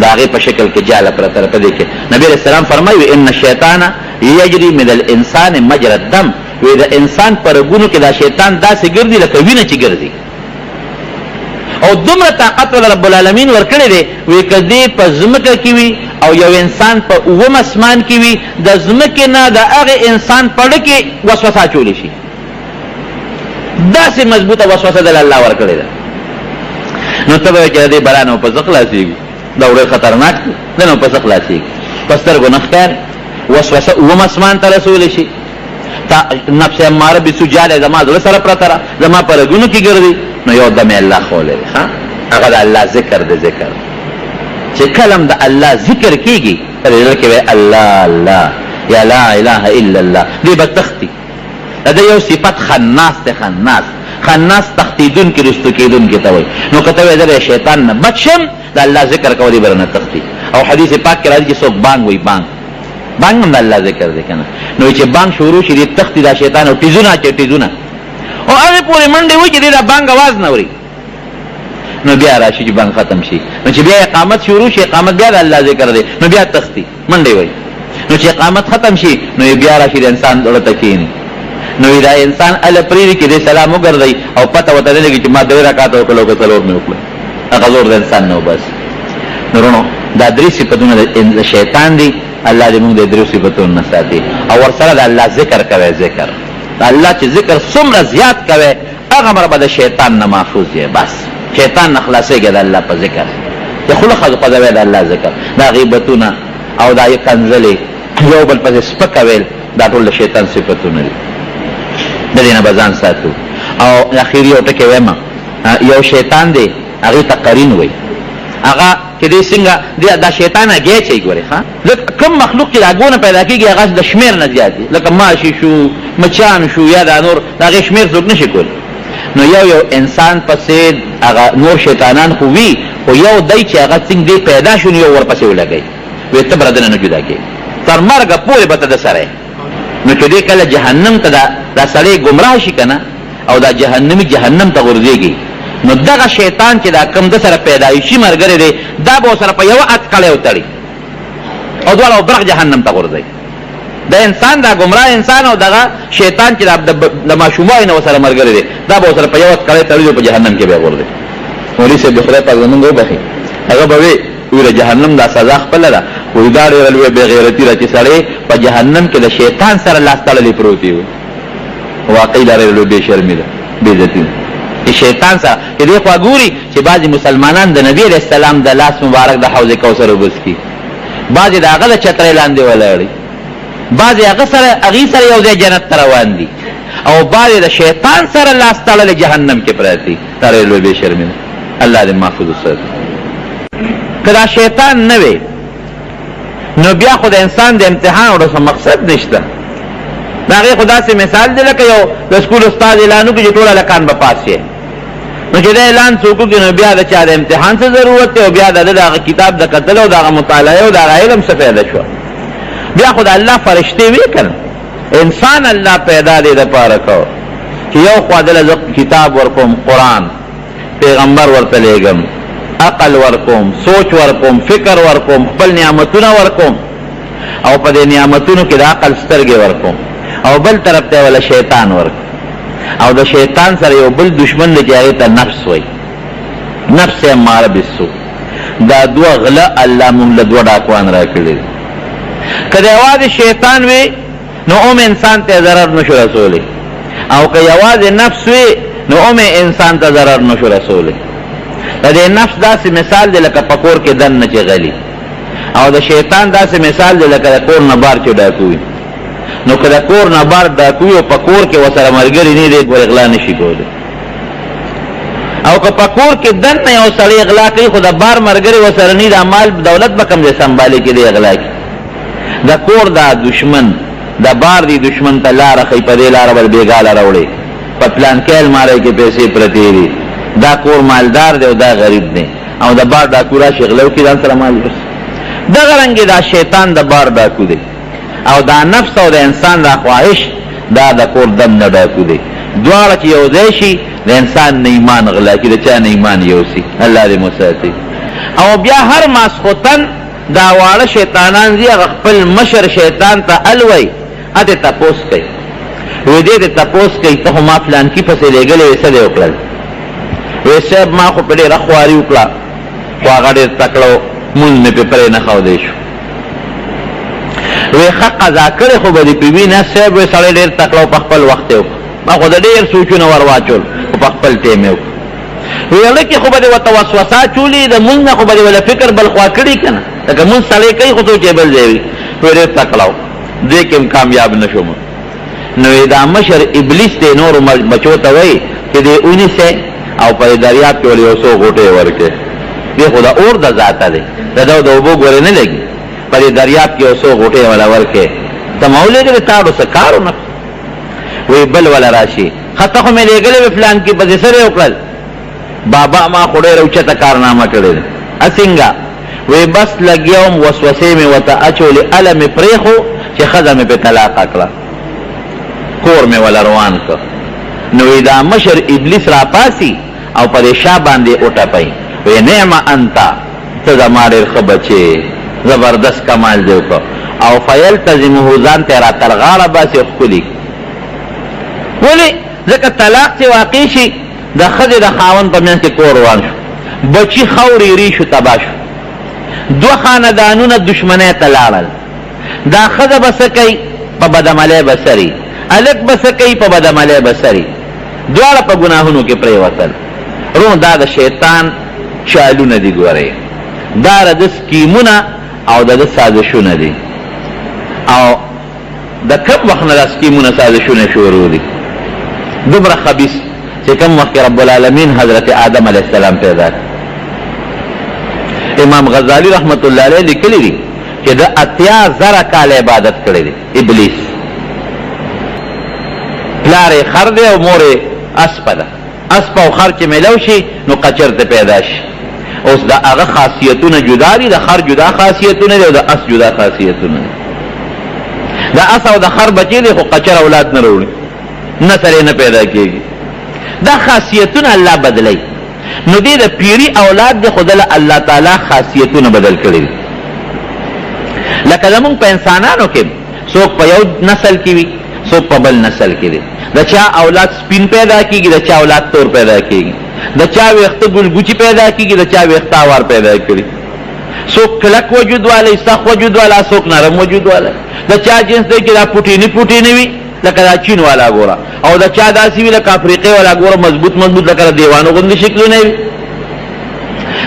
S1: د هغې په شکل کې جاله پرته ده. په دې کې نبي علیه السلام فرمایي ان الشیطان یجري من الانسان مجرى الدم، وی د انسان په رګونو کې دا شیطان داسې ګرځي لکه وینه چې ګرځي. او دومره طاقت ول رب العالمین ورکړی دی، وی که دې په ځمکه کې وي او یو انسان په اووم اسمان کې وي، د ځمکې نه د هغې انسان په ړه کې وسوسه اچولی شي، داسې مضبوطه وسوسه دل الله ورکړې ده. نو ته به وایې چې د دې بلا نه په څه خلاصېږي، دا ډېر خطرناک دی، ده نه په څه خلاصېږي، په سترګو نه ښکاري، وسوسه اووم اسمان ته رسولی شي. نفس اماره بالسوء جاله زما زړه سره پرته ده، زما په رګونو کې ګرځي، نو یو دم یې الله ښولی دی، هغه د الله ذکر دی. ذکر چې کله هم د الله ذکر کېږي په دې زړه کې به الله الله یا لا اله الا الله، دې به تښتي. د ده یو صفت خناس دی، خناس تښتېدونکي رستو کېدونکي ته وایي. نو که ته وایې زه د شیطان نه بچ شم، د الله ذکر کوه دې به رانه تښتي. او حدیث پاک کې راځي چې څوک بانګ وایي، بانګ هم د الله ذکر دی که نه، نو چې بانګ شروع شي دې تښتي دا شیطان او ټیزونه اچوي ټیزونه، او هغې پورې منډې وایي چې دې دا بانګ اواز نه اوري، نو بیا راشي چې بانګ ختم شي، نو چې بیا اقامت شروع شي، اقامت بیا د الله ذکر دی، نو بیا تښتي منډې وایي، نو چې اقامت ختم شي نو بیا راشي د انسان زړه ته کښېني، نو دا انسان هله پرېږدي چې دې سلام وګرځوي او پته ورته نه لګي چې ما 2 رکعاته وکړل او که 4 مې وکړل، هغه زور د انسان نه وباسي. نورونو دا 3 صفتونه د شیطان دي، الله دې موږ د 3 صفتونو نه ساتي. او ورسره د الله ذکر کوئ، ذکر د الله چې ذکر څومره زیات کوئ هغه مربه د شیطان نه محفوظ یې، بس شیطان نه خلاصېږي د الله په ذکر. د خوله خوځوئ د الله ذکر، دا غیبتونه او دا یې کنځلې، یو بل پسې سپکه ویل، دا ټول د شیطان صفتونه دي، د دې نه به ځان ساتو. او اخیر یو ټکی وایم، یو شیطان دی هغې ته قرین وایي، هغه چې دی څنګه دا شیطان هګۍ چی ګورې، کوم مخلوق چې د هګونه پیدا کېږي هغه د شمېر نه زیات دي، لکه ماشي شو، مچان شو، یا دا نور د هغې شمېر څوک نه شي کولی. نو یو انسان پسې هغه نور شیطانان خو وي، خو یو دی چې هغه څنګه دی پیدا شو نو یو ورپسې ولګوي، وایي ته به له ده نه جدا کېږي، تر مرګه پورې به ته د سره یې. نو چې دی کله جهنم ته دا سړی ګمراه شي که نه، او دا جهنمي جهنم ته غورځېږي، نو دغه شیطان چې دا کم د سره پیدایشي ملګری دی، دا به ورسره په یوه اټکلی وتړي او دواړه به برق جهنم ته غورځوي. د انسان دا ګمراه انسان او دغه شیطان چې د ماشوموالي نه ورسره ملګری دی، دا به ورسره په یوه اټکلی تړي او په جهنم کې به یې غورځوي. مولوي صاحب د خدای پاک زمونږ وبخي، هغه به وی د جهنم دا سزا خپله ده، وایي دا ډېره لویه بېغیرتي ده چې سړی په جهنم کې د شیطان سره لاس تړلی پروت وي. واقعي دا ډېره لویه بېشرمي ده، بېعزتي ده چې شیطان سره. چې دې خوا ګوري چې بعضې مسلمانان د نبي علیه السلام د لاس مبارک د حوض کوثر اوبه څښي، بعضې د هغه د چترۍ لاندې ولاړي، بعضې هغې سره یو ځای جنت ته روان دي، او بعضې د شیطان سره لاس تړلې جهنم کې پراتی. دا ډېر لوی بې شرمي ده، الله دې محفوظ وساتي. که دا شیطان نه وي نو بیا خو د انسان د امتحان وړو څه مقصد نشته. د هغې خو داسې مثال دی لکه یو د سکول استاد اعلان وکړي چې ټول هلکان به پاس شي، نو چې دا اعلان څوک وکړي نو بیا د چا د امتحان څه ضرورت دی، او بیا د هغه کتاب د کتلو او د هغه مطالعه او د هغه علم څه فایده شوه. بیا خو د الله فرشتې وي که نه، انسان الله پیدا دی دپاره کو چې یو خوا دله زه کتاب ورکوم، قرآن، پیغمبر ورته لیږم، عقل ورکوم، سوچ ورکوم، فکر ورکوم، خپل نعمتونه ورکوم، او په دې نعمتونو کې د عقل سترګې ورکوم، او بل طرف ته ولا شیطان ورکوم. او د شیطان سره یو بل دشمن دی چې هغې ته نفس وایي، نفس اماره بالسوء. دا دوه غله الله مونږ له دوه ډاکوان راکړي دي. که د یوازې شیطان وي نو انسان ته ضرر نشو رسولی، او که یوازې نفس وي نو انسان ته ضرر نشو رسولی. د دې نفس داسې مثال دی لکه په کور کې دننه چې غلي، او د شیطان داسې مثال دی لکه د کور نه بار چې ډاکو وي. نو که د کور نه بار ډاکو وي او په کور کې ورسره ملګري نه دی غلا نشي کولی، او که په کور کې دننه یو سړی غلا کوي خو د بار ملګري ورسره نه، د مال دولت به کوم ځای سنبالي کې دی غلا کوي. د کور دا دشمن د بار دی دشمن ته لاره ښیي، په دې لاره به بېګا لاره وړي، په پلانکي المارۍ کې پیسې پرتې دي، دا کور مالدار دی او دا غریب دی، او د بار ډاکو راشي غلا وکړي ځان سره مال یوسي. دغه رنګې دا شیطان د بار ډاکو دی، او دا نفس او د انسان دا خواهش دا د کور دننه ډاکو دی. دواړه چې یو ځای شي د انسان نه ایمان غلا کړي، د چا نه ایمان یوسي. الله دې مساتي. او بیا هر ماسخوتن دا واړه شیطانان دي هغه خپل مشر شیطان ته الوی اته تپوس کوي، وی دې ته تپوس کوي ته خو ما فلانکي پسې لېږلی وې څه دې وکړل؟ وی صاحب ما خو په ډېره خواري وکړه، خو هغه ډېر تکړه و، مونځ مې پې پرې نه ښودی شو. وی ښه قضا کړې خو به دې پې وي نه صاحب، وی سړی ډېر تکړه و، په خپل وخت یې وکړه، ما خو د ډېر سوچونه ور واچول خو په خپل ټیم یې وکړه. وی هلکې خو به دې ورته وسوسه اچولي، د مونځ نه خو به دې وله فکر بل خوا کړي که نه، لکه مونځ سړی کوي خو سوچ یې بل ځای وي. وی ډېر تکړه و، دې کې هم کامیاب نه شوم. نو دا مشر ابلیس دی نورو بچو ته وایي چې دې ونیسئ او په دریاب کې ولې یو څو غوټې ورکړې. دې خو د اور د ذاته دی، د ده د اوبو ګورې نه لګي، په دې دریاب کې یو څو غوټې وله ورکړې. ته ما ولېږلې تا ډو څه کار ونه کړ؟ وی بل وله راشي، ښه ته خو مې لېږلې وې فلان کې پسې څه دې وکړل؟ بابا ما خو ډېره اوچته کارنامه کړې ده. څنګه؟ وی بس لګیا وم وسوسې مې ورته اچولې، اله مې پرېښو چې ښځه مې پې طلاقه کړه، کور مې وله روان کړ. نو وی دا مشر ابلیس را پاسي او په دې شا باندې وټپئ، وی نعم انته، ته زما ډېر ښه بچې، زبردست کمال دې وکړ. او فیلتزمه ځان ته یې را تر غاړه باسي او ښکلي. ولې؟ ځکه طلاق چې واقع شي د ښځې د خاوند په منځ کې کور روان شو، بچي خورېري شو، تباه شو، دوه خاندانونه دشمنۍ ته لاړل. دا ښځه به څه کوي؟ په بدعملۍ به سري، هلک به څه کوي؟ په بدعملۍ به سري، دواړه په ګناهونو کې پرېوتل. روح دا د شیطان چالونه دي، ګورئ دا د ده سکیمونه او د ده سازشونه دي. او د کوم وخت نه دا سکیمونه سازشونه شروع دي؟ دومره خبیث چې کوم وخت رب العالمین حضرت آدم علیه السلام پیدا کړ. امام غزالی رحمت الله علیه لیکلی دي چې د 80,000 کاله عبادت کړی دی ابلیس. پلار یې خر دی او مور یې اسپه ده، اسپه او خر چې میلو شي نو قچر ته پیدا شي. اوس د هغه خاصیتونه جدا دي، د خر جدا خاصیتونه دي او د اس جدا خاصیتونه دي. د اس او د خر بچی دی خو قچر اولاد نه راوړي، نسل یې نه پیدا کېږي. دا خاصیتونه الله بدلی. نو دې د پیری اولاد دی خو دله الله تعالی خاصیتونه بدل کړي دي. لکه زمونږ په انسانانو کې څوک په یو نسل کې وي، څوک په بل نسل کې دی. د چا اولاد سپین پیدا کېږي، د چا اولاد تور پیدا کېږي، د چا ویښته ګلګوچي پیدا کېږي، د چا ویښته اوار پیدا کړي. څوک کلک وجود والی، سخت وجود والا، څوک نرم وجود والا. د چا جنس دی چې دا پوټیني پوټیني وي لکه دا چین والا ګوره، او د چا داسې وي لکه افریقې والا ګوره مضبوط مضبوط لکه د دیوانو غوندې شکلونه وي.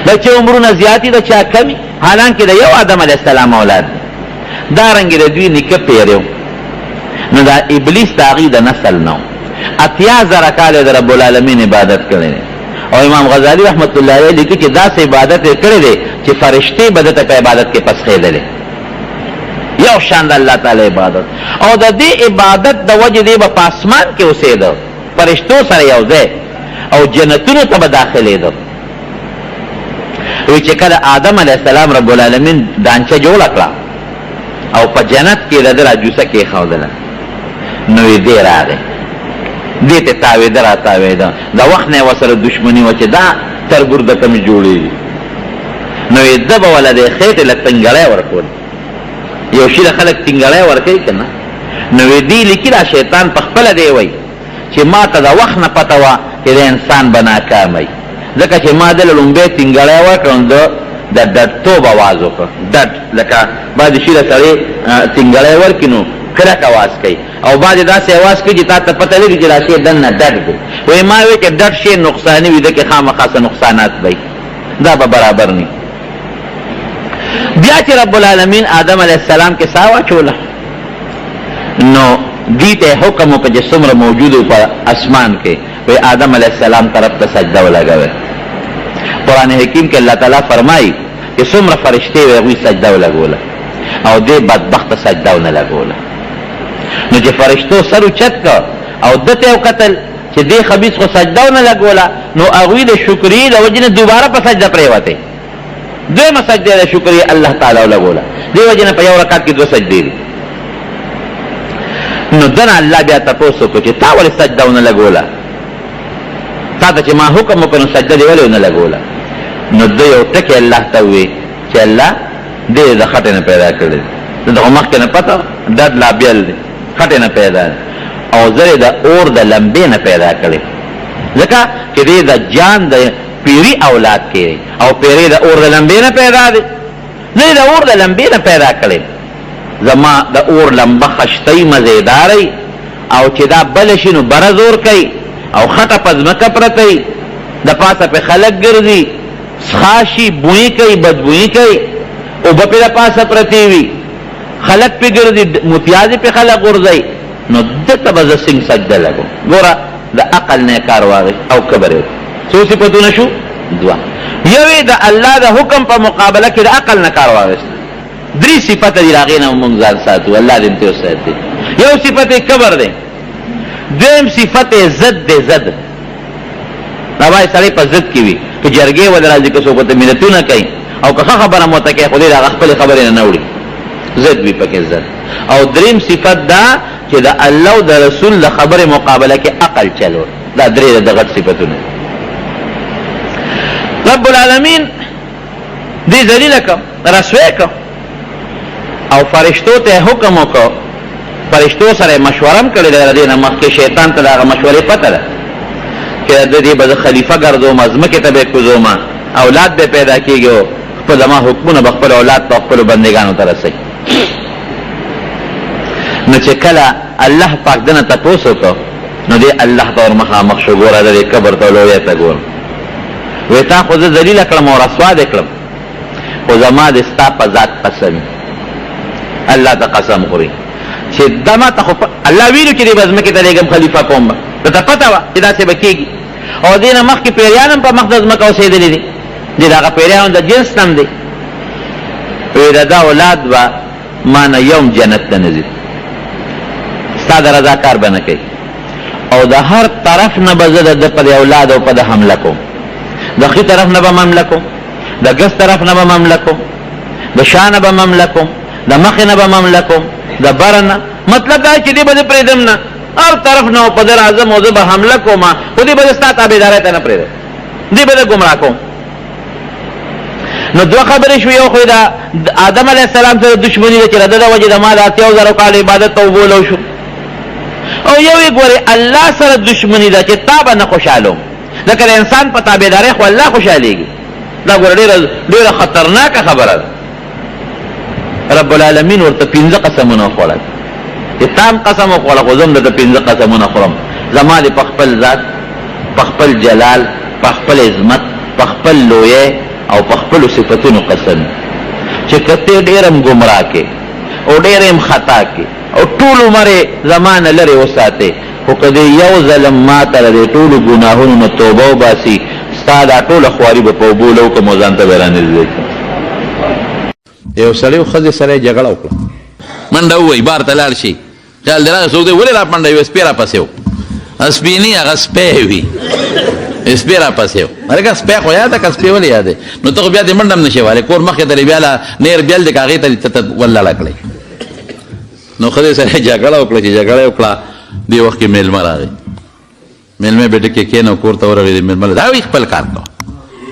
S1: د چا عمرونه زیات دي، د چا کمي. حالانکه د یو آدم علیه السلام اولاد دارنګې د دوی نیکه پیریو نو دا ابلیس د هغې د نسل نه 80,000 کاله د رب العالمین عبادت کړی دی او امام غزالی رحمت الله علیه لیکي چې داسې عبادت یې کړی دی چې فرشتې به دته په عبادت کې پسخېدلې یو شان د الله تعالی عبادت او د دې عبادت د وجې دی به په اسمان کې اوسېده فرشتو سره یو ځای او جنتونو ته به داخلېده وی چې کله آدم علیه السلام رب العالمین دانچه جوړه کړه او په جنت کې د ده راجوسه کېښودله نو یې دی راغی دې ته تاوېده را تاوېده د وخت نه یې ورسره دشمني وه چې دا تربور د کمې جوړېږي نو یې ده به وله دې خېټې له تنګړی ورکول یو شي له خلک تنګړی ورکوي که نه نو یې دې لیکي دا شیطان په خپله دی وایي چې ما ته د وخت نه پته وه چې د انسان به ناکاموي ځکه چې ما دله لومبی تنګړی ورکړ نو د ډډتوب اواز وکړه ډډ لکه بعضې شي له سړی تنګړی ورکړي نو کلک اواز کوي او بعضې داسې اواز کوي چې تا ته پته لري چې دا شی دننه ډډ دی وایي ما وایي چې ډډ شی نقصاني وي ده کې خامخا څه نقصانات به دا به برابر ني بیا چې رب العالمین آدم علیه السلام کې ساه واچوله نو دی ته حکم وکړه چې څومره موجود په اسمان کې وایي آدم علیه السلام طرف ته سجده ولګوئ قرآن حکیم کې الله تعالی فرمایي چې څومره فرشتې وي هغوی سجده ولګوله او دې بدبخته سجده ونه لګوله نو چې فرشتو سر اوچت کړ او ده ته یې وکتل چې دې خبیث خو سجده ونه لګوله نو هغوی د شکرې د وجې نه دوباره په سجده پرېوتې دویمه سجده د شکرې الله تعالی ولګوله دې وجې نه په یو رکعت کې 2 سجدې دي نو دنه الله بیا تپوس وکړو چې تا ولې سجده ونه لګوله تا ته چې ما حکم وکړ نو سجده دې ولې ونه لګوله نو ده یو ټکې الله ته ووایي چې الله دې د خټې نه پیدا کړی دی دغه مخکې نه پته ډډ لا بیل دی خټې نه پیدا دی او زه د اور د لمبې نه پیدا کړی ځکه چې دې د جان د پیري اولاد کې او پیري د اور د لمبې نه پیدا دی نه د اور د لمبې نه پیدا کړی زما د اور لمبه خشتۍ مزېدارئ او چې دا بل شي نو بره زور کوي او خټه په ځمکه پرته وي د پاسه پې خلک ګرځي څښاشي بویې کوي بدبویي کوي اوبه پې د پاسه پرتې وي خلک پې ګرځي متیازې پې خلک غورځوي نو دته به زه څنګه سجده لګوم ګوره د عقل نه کار واغېست او کبر یې څو صفتونه شو 2 یو د الله د حکم په مقابله کې د عقل نه کار واغېست 3 صفته دي هغې نه مونږ ځان ساتو الله دې امتې وساتي یو صفت یې کبر دی دویم صفت یې ضد دی ضد دا باید سړی په ضد کې وي که جرګې ول راځي که څوک ورته مینتونه کوي او که ښه خبره مو ته کوي خو دې د هغه خپلې خبرې نه وړي ضد وي پکې ضد او دریم صفت دا چې د الله او د رسول د خبرې مقابله کې عقل چلول دا 3 د غټ صفتونه رب العالمین دې ذلیله کړ رسوی کړ او فرشتو ته حکم وکړ فرشتو سره مشوره هم کړې ده د دې نه مخکې شیطان ته د هغه مشورې پته ده چې د دې به زه خلیفه ګرځوم ځمکې ته به یې کوزوم اولاد به پیدا کېږي او خپل زما حکمونه به خپل اولاد په خپلو بندګانو ته رسوي نو چې کله الله پاک دنه تپوس وکړو نو دې الله ته ور مخامخ شو ګوره د دې قبر ته لویه ته ګورم وایي تا خو زه ذلیله کړم او رسوا دې کړم خو زما د ستا په ذات قسم الله ته قسم خوري چې دا ما ته خو الله ویلو چې دې به ځمکې ته لېږم خلیفه کوم به ته پته وه چې داسې به کېږي او دې نه مخکې پیریان هم په مخ د ځمکه اوسېدلي دي د هغه پیریانو د جنس نم دی وایي د دا اولاد به ما نه یوم جنت ته نه ځي ستا د رضا کار به نه کوي او د هر طرف نه به زه د ده په د اولاد او په د حمله کوم د ښي طرف نه به حمله کوم د ګس طرف نه به حمله کوم د شا نه به حمله کوم د مخې نه به حمله کوم د بره نه مطلب دا چې دې به زه پرېږدم نه هر طرف نه په ده راځم او زه به حمله کوم خو دې به زه ستا تابعدارۍ ته نه پرېږدم دې به زه ګمراه کوم نو 2 خبرې شوې یو خو د آدم علیه السلام سره دشمني ده چې د ده د وجې د ما د 80,000 کاله عبادت ته وبولو شو او یو یې ګورې الله سره دشمني ده چې تا به نه خوشحالوم ځکه د انسان په تابعدارۍ خو الله خوشحالېږي دا ګوره ډېره خطرناکه خبره ده رب العالمین ورته 15 قسمونه وخوړل چې تا هم قسم وخوړه خو زه هم درته 15 قسمونه خورم زما دې په خپل ذات په خپل جلال په خپل عظمت په خپل لویۍ او په خپلو صفتونو قسم چې کته ډیرم گمراه کې او ډیرم خطا کې او ټول عمر زمانه لري وساته خو کدی یو ظلم ما تر دې ټول ګناهونو نه توبه وباسي ستاد ټول خواري په پوبولو کوم ځان ته ورانه دي. یو سړی خو سره جګړه وکړه منډه وای بار تلار شي خیال درا سعودي ولې را منډه یو سپیرا پسیو اسپینی هغه سپی وی سپیرا پسیو هغه سپی خو یاد کا سپی ولې یاد نو ته بیا دې منډم نشي والے کور مخه درې بیا نیر بیل د کاغې ته ولا لکړي نو خدای سره جګړه وکړه چې جګړه وکړه دی وخت کې میل مراغی میلمه بیٹه کې کینو کور ته ورغی میلمه دا وی خپل کار کو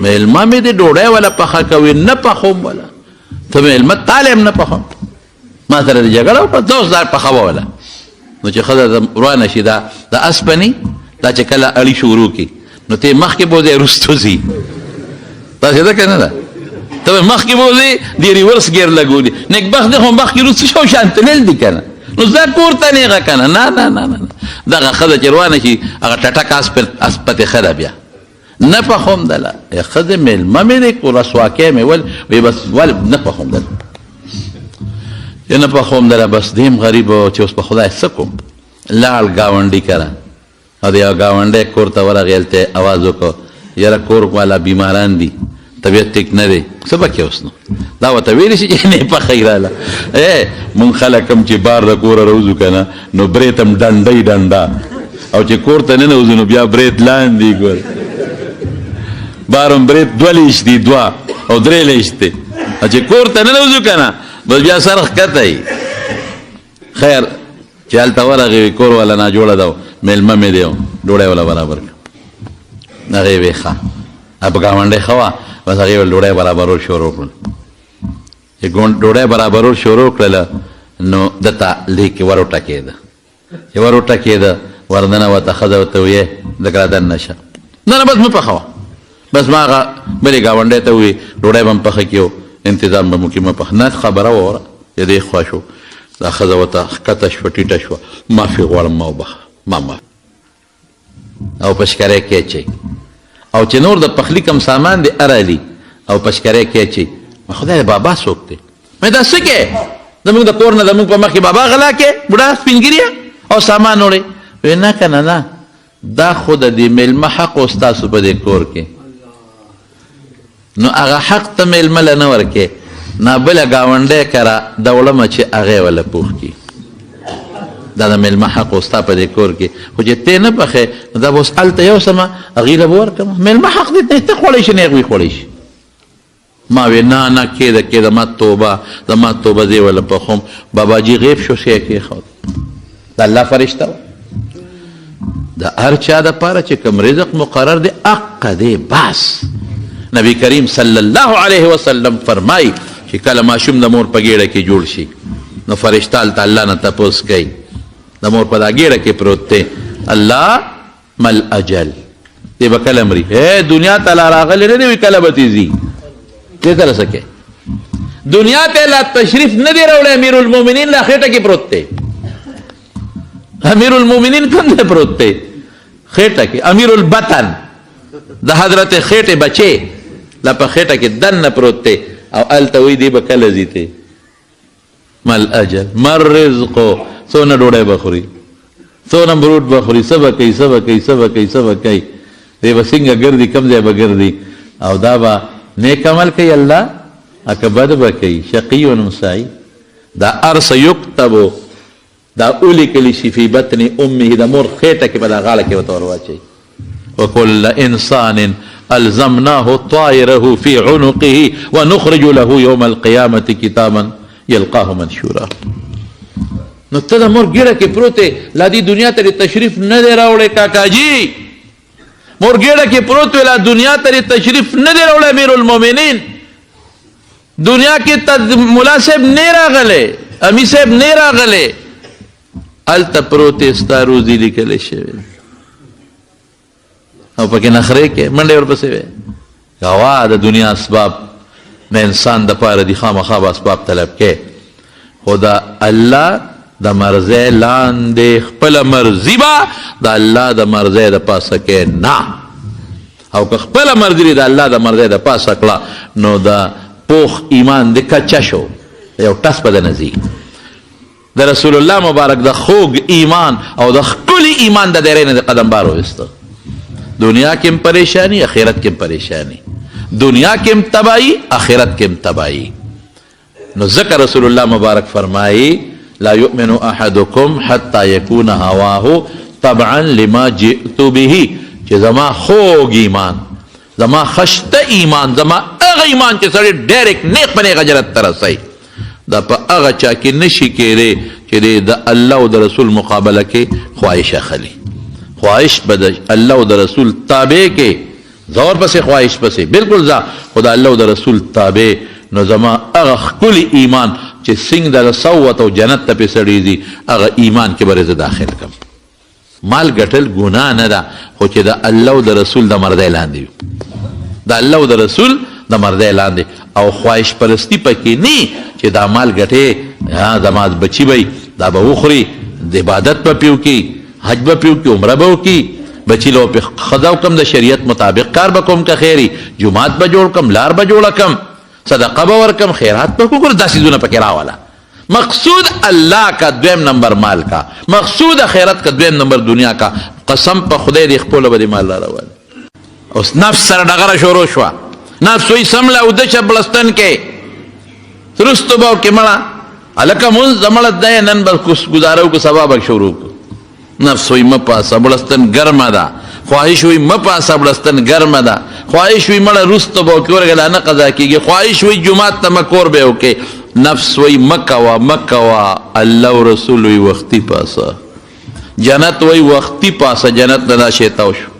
S1: میلمه مې دې ډوډۍ ولا پخه کوي نه پخوم ولا ته میلمه تعلیم نه پخوم ما سره جګړه وکړه دوست دار پخاوه ولا نو چې خدای روانه شي دا اسپنی دا چې کله اړي شروع کی نو ته مخ کې بوزي رستو سي تاسو دا کنه دا ته مخ کې بوزي دی ریورس گیر لګولي نیک بخت هم مخ کې رستو شو شانت نه دي کنه نو زه کوړه نه غا کنه نه دا خدای چې روانه شي هغه ټټک اسپته خدا بیا نه پخوم دلا خدای مل مې کو رسواکه مې ول وي بس ول نه پخوم دلا نه پخوم دلا بس دیم غریب چې اوس په خدای سکم لال گاونډي کرا ا دې گاونډي کور ته ورغلته आवाज وکړ یاره کور والا بیماران دي طبیعت ټیک نه دی سبا کې اوس نو دا وته ویل شي چې نه په خیراله مون خلکم چې بار د کور روزو کنه نو بریتم ډنډا او چې کور ته نه نوځو نو بیا بریت لاندې ګور بارم بریت دولیش دی دوا او درې لېشته چې کور ته نه نوځو کنه بس بیا سرخ کته خیر چې حالت ورغی کور ولا نه جوړه دا میلمه مې دیو ډوړې ولا برابر نه وی ښه اب گاونډه خوا بس هغه ډوړې برابر شروع کړ چې ډوړې برابر شروع کړل نو دته لیک وروټه کېده چې وروټه کېده وردنه وته خذوته وې دغه دن نشه نه بس مې پخوا بس ما بلې گاونډه ته وې ډوړې بم پخ کېو انتظام به مو کې ما پخ نه خبره وره دې خوښو دا خذوته کته شو ټیټه شو ما فی غوړم ما وبخ ما او پشکره کې چي او چې نور د پخلی کم سامان دی ارالی او پشکره کې چي خدای بابا سوکته مې دا سکه زموږ د کور نه زموږ په مخ کې بابا غلا کې بډا سپینګریه او سامان وړي وینا کنه نه دا خود دې ملما حق او تاسو په دې کور کې نو هغه حق ته ملما نه ورکه نه بل گاونډه کرا دولمه چې هغه ولا پوخ کی دا د ملما حق او ستا په دې کور کې خو چې ته نه پخې دا اوس الته یو سما غیله ورکم ملما حق دې ته خولې شي نه غوي خولې شي ما وینا نه کېده ما توبه دی ولا پخوم بابا جی غیب شو شي کې خو دا الله فرشتہ دا هر چا د پاره چې کوم رزق مقرر دی اق دی بس نبی کریم صلی الله علیه وسلم فرمای چې کله ماشوم د مور په ګیړه کې جوړ شي نو فرشتہ الله نه تپوس کوي د مور په ګیړه کې پروت دی الله مل اجل دی به کله مري دنیا ته راغلی نه دی کله به تیزي دې کله سکے دنیا ته لا تشریف نه دی راوړی امیر المؤمنین لا خېټه کې پروت دی امیر المؤمنین کوم ته پروت دی خېټه کې امیر البطن د حضرت خېټه بچي لا په خېټه کې دن پروت دی او التوی دی به کله زیته مل اجل مر رزق سونه ډوډۍ بخوري سونه برود بخوري سبا کوي دی وسنګ ګرځي کم ځای بګرځي او دا با نیک عمل کوي الله اکبد بکي شقي و سعيد دا ارس یكتب دا اولی کلی شي فی بطن امه دا مور خېټه کې بلا غاړه کې وتور واچي وكل انسان الزمناه طائره في عنقه ونخرج له يوم القيامه كتابا يلقاه منشورا نو ته د مور ګیره کې پروته لا دی دنیا ته تشریف نه دی راوړی کاکا جی مور ګیره کې پروت ولا دنیا ته تشریف نه دی راوړی امیر المؤمنین دنیا کې مولا صاحب نه راغله امی صاحب نه راغله الته پروته ستا روزي لیکل شوی او پکې نخره کې منډه ورپسې وي غوا د دنیا اسباب نه انسان د پاره دي خامخا اسباب طلب کې خدا الله د مرزه لاندې خپل مرزي با د الله د مرزه د پاسه کې نه او که خپل مرزي د الله د مرزه د پاسه کړه نو دا
S2: پوخ ایمان د کچا شو یو ټس په د نزي د رسول الله مبارک د خوږ ایمان او د ښکلي ایمان د دایرې نه د قدم بار وایسته. دنیا کې هم پریشانی آخرت کې هم پریشانی، دنیا کې هم تباہی آخرت کې هم تباہی. نو ذکر رسول الله مبارک فرمائی لا یؤمن احدکم حتی یکون هواه طبعا لما جئت به، چې زما خوږ ایمان، زما خشته ایمان، زما هغه ایمان چې سړی ډایرکټ نیک په نیغه جنت ته رسوي، دا په هغه چا کې نشي کېدی چې د الله او د رسول مقابله کې خواهش اخلي. خواهش به د الله او د رسول تابع کې زور پسې خواهش پسې بالکل ځه، خو د الله او د رسول تابع. نو زما هغه ښکلي ایمان چې څنګه د صوت او جنت ته پې سړي ځي هغه ایمان کې به زه داخل کړم. مال ګټل ګناه نه ده، خو چې د الله او د رسول د مردۍ لاندې وي، د الله او د رسول د مردۍ لاندې، او خواهش پرستی پکې نه چې دا مال ګټې زما بچي به دا به وخوري، د عبادت به پې وکړي، حج به پې وکړي، عمره به وکړي، بچي له پې ښځه وکړم، د شریعت مطابق کار به کوم که خیري، جومات به جوړ کړم، لار به جوړه کړم، صدقه به ورکم، خیرات به وکړم، دا څیزونه پکې راوله. مقصود اللہ کا دویم نمبر مال کا، مقصود آخرت کا دویم نمبر دنیا کا. قسم په خدای دې خپله به دې مال را راول. اوس نفس سره ډغره شروع شوه، نفس وایي سمله اوده شه بړستن کې رستو به وکړې مړه هلکه مونځ مړه دی نن به ګزاره وکړو سبا به شروع کړو. نفس وایي مه پاسه بړستن ګرمه ده، خواهش وایي مه پاسه بړستن ګرمه ده، خواهش وایي مړه رستو به وکړې ورګه لا نه قضا کېږي، خواهش وایي جومات ته مکور به وکړې. نفس وی مکوا مکوا، الله و رسول وی وقتی پاسا، جنت وی وقتی پاسا، جنت ندا شیطاو شو.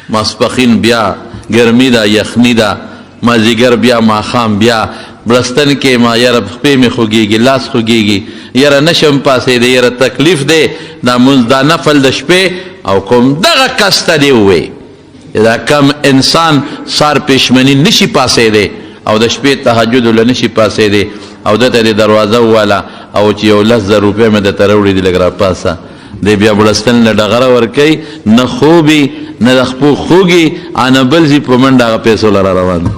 S2: ماسپخین بیا گرمی دا یخنی دا، مازیگر بیا ماخام بیا بلستن کې ما یاره خپې مې خوږېږي، لاس خوږېږي، یاره نشم پاسې دی، یاره تکلیف دی، دا مونځ دا نفل د شپې او کوم دغه کس ته دې ووایي دا کم انسان سار پېشمني نشي پاسې دی او د شپې تهجد له نشي پاسې دی او دته د دروازه والا او چې یو 10,000 روپۍ مې درته راوړي دي لږ راپاسه دی بیا بړستن له ډغره ورکوي، نه خوبي نه د خپو خوږي نه بل ځي په منډه هغه پیسو لره روان.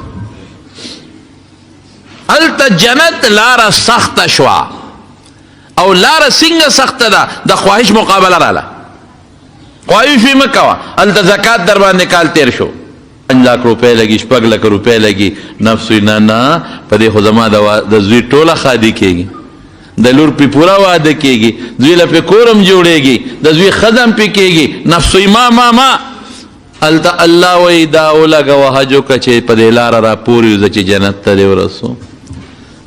S2: هلته جنت لاره سخته شوه او لاره څنګه سخته ده؟ د خواهش مقابله راله، خواهش وي مه کوه. هلته زکات در باندې کال تیر شو، 5 लाख روپۍ لګي، 6 लाख روپۍ لګي، نفس وي نه نه په دې خو زما د زوی ټوله خادي کېږي، د لور پې پوره واده کېږي، زوی له پې کورم جوړېږي، د زوی ښځه هم پې کېږي. نفس وي ما هلته الله وایي دا ولګوه حج وکړه چې په دې لاره را پورې وځه چې جنت ته دې ورسو.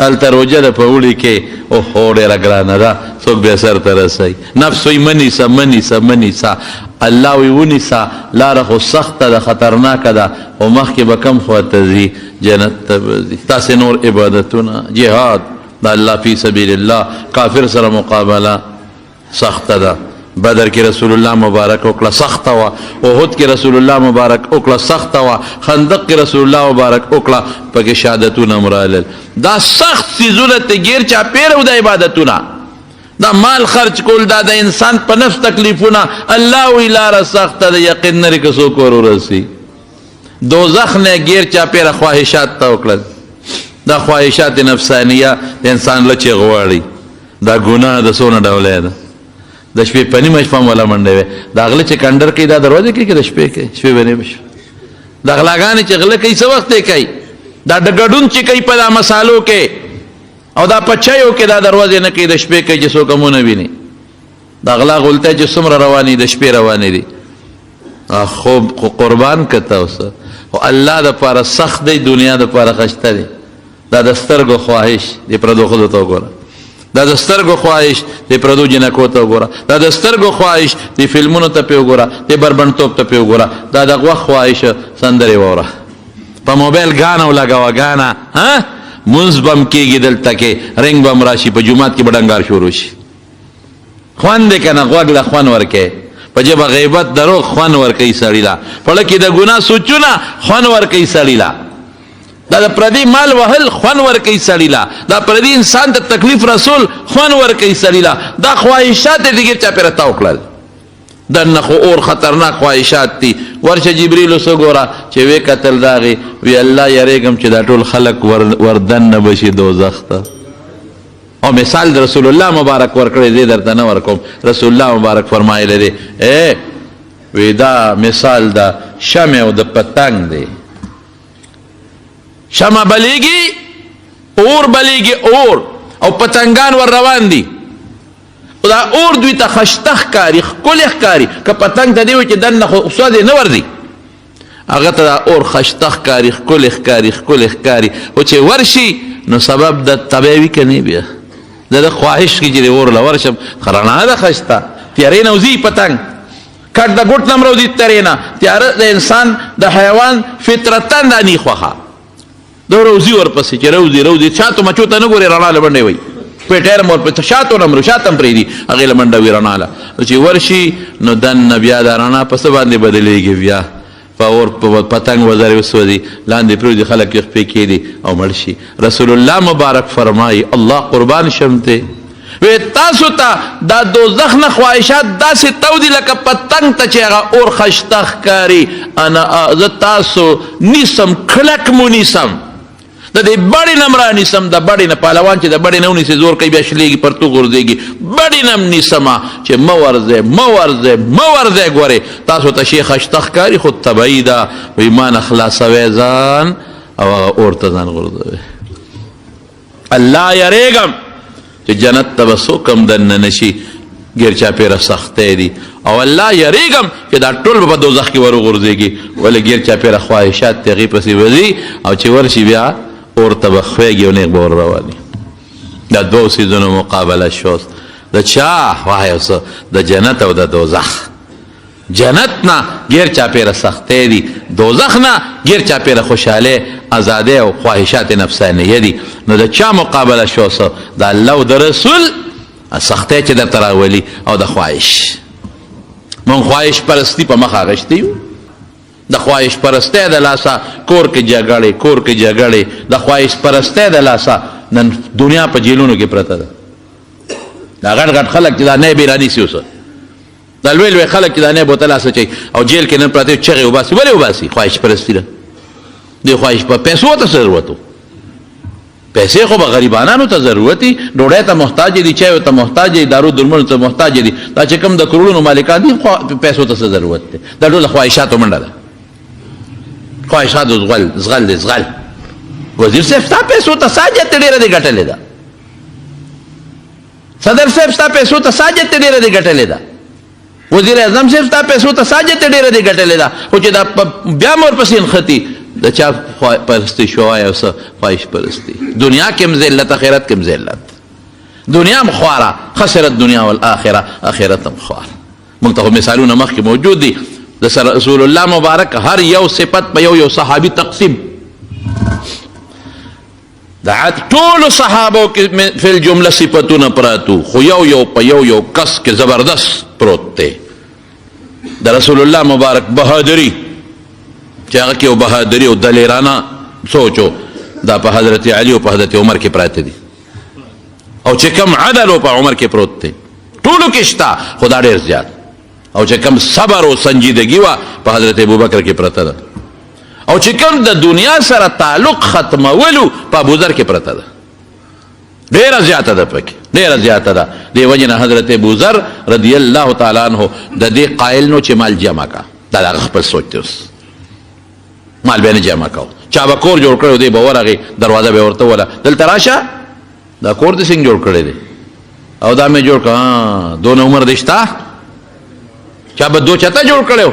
S2: هلته روژه ده په اوړي کې، اوهو ډېره ګرانه ده، څوک بیا سر ته رسوي. نفس وایي مه نیسه مه نیسه مه نیسه، الله وی ونیسه، لاره خو سخته ده، خطرناکه ده، او مخکې به کم خواته ځي؟ جنت ته به ځي. تاسې نور عبادتونه، جهاد د الله فی سبیل الله، کافر سره مقابله سخته ده. بدر کې رسول الله مبارک وکړه سخته وه، احد کې رسول الله مبارک وکړه سخته وه، خندق کې رسول الله مبارک وکړه، پکې شهادتونه مرالل. دا سخت څیزونه ته ګیر چاپېره و د عبادتونه، دا مال خرچ کول، دا د انسان په نفس تکلیفونه. الله وی لاره سخته ده، یقین لري که څوک ور ورسي. دوزخ نه ګیر چاپېره خواهشات ته وکړل، دا خواهشات نفسانیه د انسان له چې غواړي، دا ګناه د څونه ډوله ده. د شپې په نیمه شپه هم ولا منډه وی، دا غله چې کنډر کوي دا دروازې کوي که د شپې کوي؟ شپې به نیمه شپه. دا غلاګانې چې غله کوي څه وخت یې کوي؟ دا ګډون چې کوي په دا مسالو کې او دا پچایو کې دا دروازې نه کوي، د شپې کوي چې څوک هم ونه ویني. دا غلا غلطه چې څومره روانې د شپې روانې دي. خو قربان که تاسو خو الله دپاره سخت دی، دنیا دپاره خشته دی. دا د سترګو خواهش د پردو ښځو ته وګوره، دا د سترګو خواهش د پردو جنکو ته وګوره، دا د سترګو خواهش د فلمونو ته پې وګوره، د بربنډتوب ته پې وګوره، دا د غوښ خواهش سندرې واوره، په موبایل ګانا ولګوه ګانا، مونځ به م کېږي دلته کې، رنګ به م راشي، په جومات کې به ډنګار شروع شي. خوند دی که نه؟ غوږ له خوند ورکوي، په ژبه غیبت دروغ خوند ورکوي سړي له، پړه کې د ګناه سوچونه خوند ورکوي سړي له، دا د پردي مال وهل خوند ورکوي سړي له، دا پردي انسان ته تکلیف رسول خوند ورکوي سړي له. دا خواهشات یې دګیر چاپېره تا وکړل، دنه خو اور خطرناک خواهشات دي. ورشه جبريل وسګورا چې وې قتل داغي وی الله یریګم چې دا ټول خلق وردن بشي دوزخ ته. او مثال رسول الله مبارک ورکړی دی درته نه ورکوم. رسول الله مبارک فرمایلی دی وی دا مثال دا شمع او د پتنګ دی. شمع بلیږي اور بلیږي اور او پتنګان ور روان دي. دا اور دوی ته خشته ښکاري ښکلې ښکاري که پتنګ ته دی وي چې دننه خو سواد یې نه ورځي هغه ته دا اور خشته ښکاري ښکلې ښکاري ښکلې ښکاري او چې ورشي نو سبب د تبی وي که نه بیا د خواهش کې چې د اور له ورشم رڼا ده ښایسته تیارې نه وځي پتنګ کټ د ګوټ نه هم راوځي تیارې نه تیاره د انسان د حیوان فطرتا دا نی خوښه دا روزي ورپسې چې روزي شاتو مچو ته نه ګورې رڼا له منډې وي پیټیر مور په شاتو نه مرو شاتم پرېږدي هغې له منډه وي رڼا له چې ورشي نو دننه بیا دا رڼا په څه باندې بدلېږي بیا په اور پتنګ وزرې وسوځي لاندې پرېوځي خلک یې خپې کېدي او مړ شي. رسول الله مبارک فرمایي الله قربان شم ته وی تاسو ته دا دوزخ نه خواهشات داسې تودي لکه پتنګ ته چې هغه اور خشته ښکاري انا زه تاسو نیسم کلک مو نیسم د دې بړې نه م رانیسم د بړې نه پهلوان چې د بړې نه ونیسي زور کوي بیا شلېږي پرتو غورځېږي بړې نه م نیسمه چې مه ورځئ ګورې تاسو ته شی خشته ښکاري خو طبعي ده وایي ما نه خلاصوی ځان او هغه اور ته ځان غورځوی. الله یریږم چې جنت ته به څوک هم دننه نشي ګیر چاپېره سختۍ دي او الله یریږم چې دا ټول به په دوزخ کې ور وغورځېږي ولې ګیر چاپېره خواهشات د هغې پسې وځي او چې ورشي بیا اور ته به خویږي او نیغ به ور رواني. دا دوو څیزونو مقابله شوست د چا وایو د جنت او د دوزخ. جنت نه ګیر چاپېره سختۍ دي دوزخ نه ګیر چاپېره خوشحالۍ ازادۍ او خواهشات نفسانیه دي. نو د چا مقابله شوست د الله او د رسول سختۍ چې درته راولي او د خواهش. مونږ خواهش پرستي په مخ اخیستی یو د خواهش پرستۍ د لاسه کور کې جګړې د خواهش پرستۍ د لاسه نن دنیا په جیلونو کې پرته ده. دا غټ غټ خلک چې دا نه به رانیسي اوس دا لوی خلک چې دا نه بوتل اچوي او جیل کې نن پراته چغې وباسي ولې وباسي خواهش پرستي ده. د خواهش په پیسو ته ضرورت پیسې خو به غریبانانو ته ضرورتي ډوډۍ ته محتاج دي چایو ته محتاج دي دارو درملو ته محتاج دي دا چې کوم د کروڑونو مالکان دي پیسو ته څه ضرورت دی دا ټول خواهشاتو منډه ده. خواهشاتو زغل وزیر صاحب ستا پیسو ته ساجت ډېره دې ګټلې ده. صدر صاحب ستا پیسو ته ساجت ډېره دې ګټلې ده. وزیر اعظم صاحب ستا پیسو ته ساجت ډېره دې ګټلې ده خو چې دا بیا مور پسې نښتي د چا پرستی شوای او خواهش پرستی. دنیا کې هم ذلت آخرت کې هم ذلت. دنیا هم خواره خسرت دنیا والآخره آخرت هم خواره. موږ ته مثالونه مخکې موجود دي د رسول الله مبارک هر یو صفت په یو صحابي تقسیم د ټولو صحابو کې فی الجمله صفتونه پراتو خو یو په یو کس کې زبردست پروت دی. د رسول الله مبارک بهادری چې هغه کې یو بهادري او دلیرانه سوچو دا په حضرت علي او په حضرت عمر کې پراته دي او چې کم عدل په عمر کې پروت دی ټولو کې شته خو دا ډېر زیات او چې کم صبر او سنجیدګي وه په حضرت ابوبکر کې پرته ده او چې کم د دنیا سره تعلق ختمولو په ابوذر کې پرته ده ډېره زیاته ده پکې ډېره زیاته ده. دې وجې نه حضرت ابوذر رضی الله تعالی عنه د دې قایل نو چې مال جمع کا دا د هغه خپل سوچ دی اوس مال به نه جمع کوو چا به کور جوړ کړی دی به ورغې دروازه به ورته وله دلته راشه دا کور دې څنګه جوړ کړی دی او دا مې جوړ کړه دونه عمر دې شته چا به دو چته جوړ کړی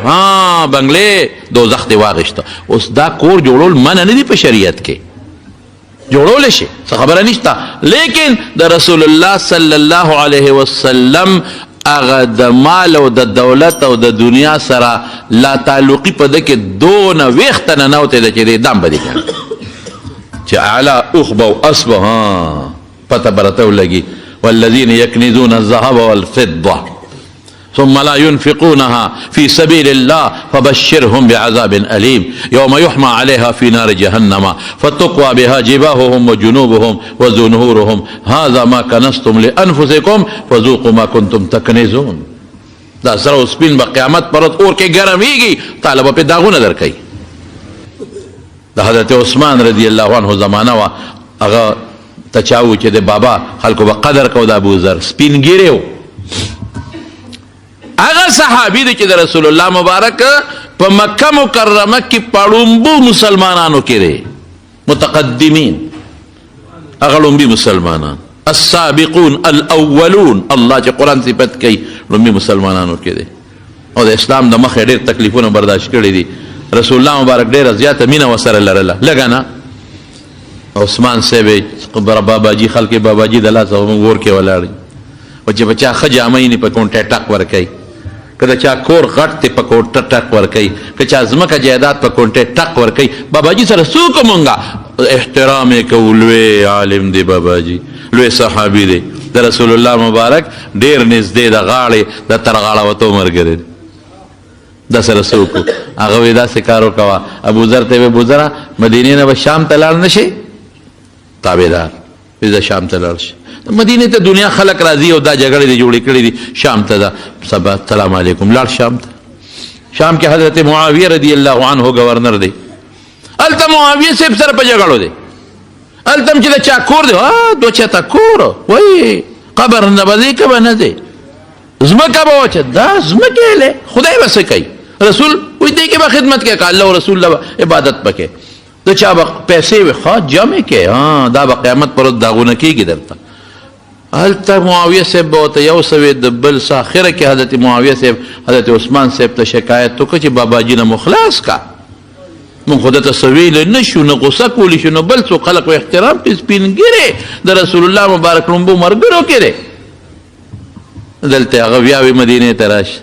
S2: بنګلې دوزخ دې واغېسته. اوس دا کور جوړول منع نه دي په شریعت کې جوړولی شي څه خبره نشته لیکن د رسول الله صلی الله علیه وسلم هغه د مال او د دولت او د دنیا سره لا تعلقي په ده کې دونه ویښته ننوتې ده چې دې دم به دې کړه چې اعلی اخبه او اسبه پته به راته ولګي والذین یکنزون الذهب والفضه ثم لا ينفقونها في سبيل الله فبشرهم بعذاب أليم يوم يحمى عليها في نار جهنم فتقوى بها جباههم وجنوبهم وظهورهم هذا ما كنزتم لأنفسكم فذوقوا ما كنتم تكنزون. دا سره او سپین به قیامت پر ورځ اور کې ګرمیږي، تعالی به پې داغونه درکوي. د حضرت عثمان رضی الله عنه زمانه وه، هغه ته چا و چې د بابا خلکو به قدر کو د ابوذر، سپین ږیری و. هغه صحابي دی چې د رسول الله مبارک په مکه مکرمه کې پړومبو مسلمانانو کې دی، متقدمین، هغه لومبي مسلمانان، السابقون الاولون، الله چې قرآن صفت کوي لومبي مسلمانانو کې دی. او د اسلام د مخې ډېر تکلیفونه برداشت کړي دي. رسول الله مبارک ډېره زیاته مینه ورسره لرله، لږه نه. عثمان صاحب باباجي خلک باباجي د لاسه زموږ ور کې ولاړ دي، او چې په چا ښه جامه یې په کونټې ټک ورکوي، که د چا کور غټ دی په کونټه ټک ورکوي، که چا ځمکه جایداد په کونټې ټک ورکوي. باباجي سره څه وکړو مونږه؟ احترام یې کوو. لوی عالم دی باباجي، لوی صحابي دی، د رسول الله مبارک ډېر نږدې د غاړې د ترغاړوتو ملګری دی. دا سره څه وکړو؟ هغه وایي داسې کار وکوه. ابوذر ته یې وایي ابوذره مدینې نه به شام ته لاړ نه شي؟ تابعدار وایي زه شام ته لاړ شي. مدینې ته دنیا خلق راځي او دا جګړې دې جوړې کړې دي، شام ته ده سبا سلام علیکم لاړ شام ته. شام کې حضرت معاویه رضی الله عنه گورنر دی. هلته معاویه صاحب سره په جګړو دی. هلته هم چې د چا کور دی، دو چاته کور وایي قبر نه به ځي که به نه ځي، ځمکه به وچه، دا ځمکې یې خدای به څه کوي؟ رسول وایي دې کې به خدمت کوي، که الله او رسول له عبادت پکې. د چا به پیسې وي جمع کې، دا به قیامت پر ورځ داغونه کېږي درته. هلته معاویه صاحب به ورته یو سوی د بل څه، اخره کې حضرت معاویه صاحب حضرت عثمان صاحب ته شکایت وکړه چې باباجي نه مو خلاص کا، مونږ خو درته څه ویلی نه شو، نه غوسه کولی شو، نه بل څوک. خلک احترام کې سپین ږیری د رسول الله مبارک لومبو ملګرو کې دی. دلته هغه بیا وایي مدینې ته راشه.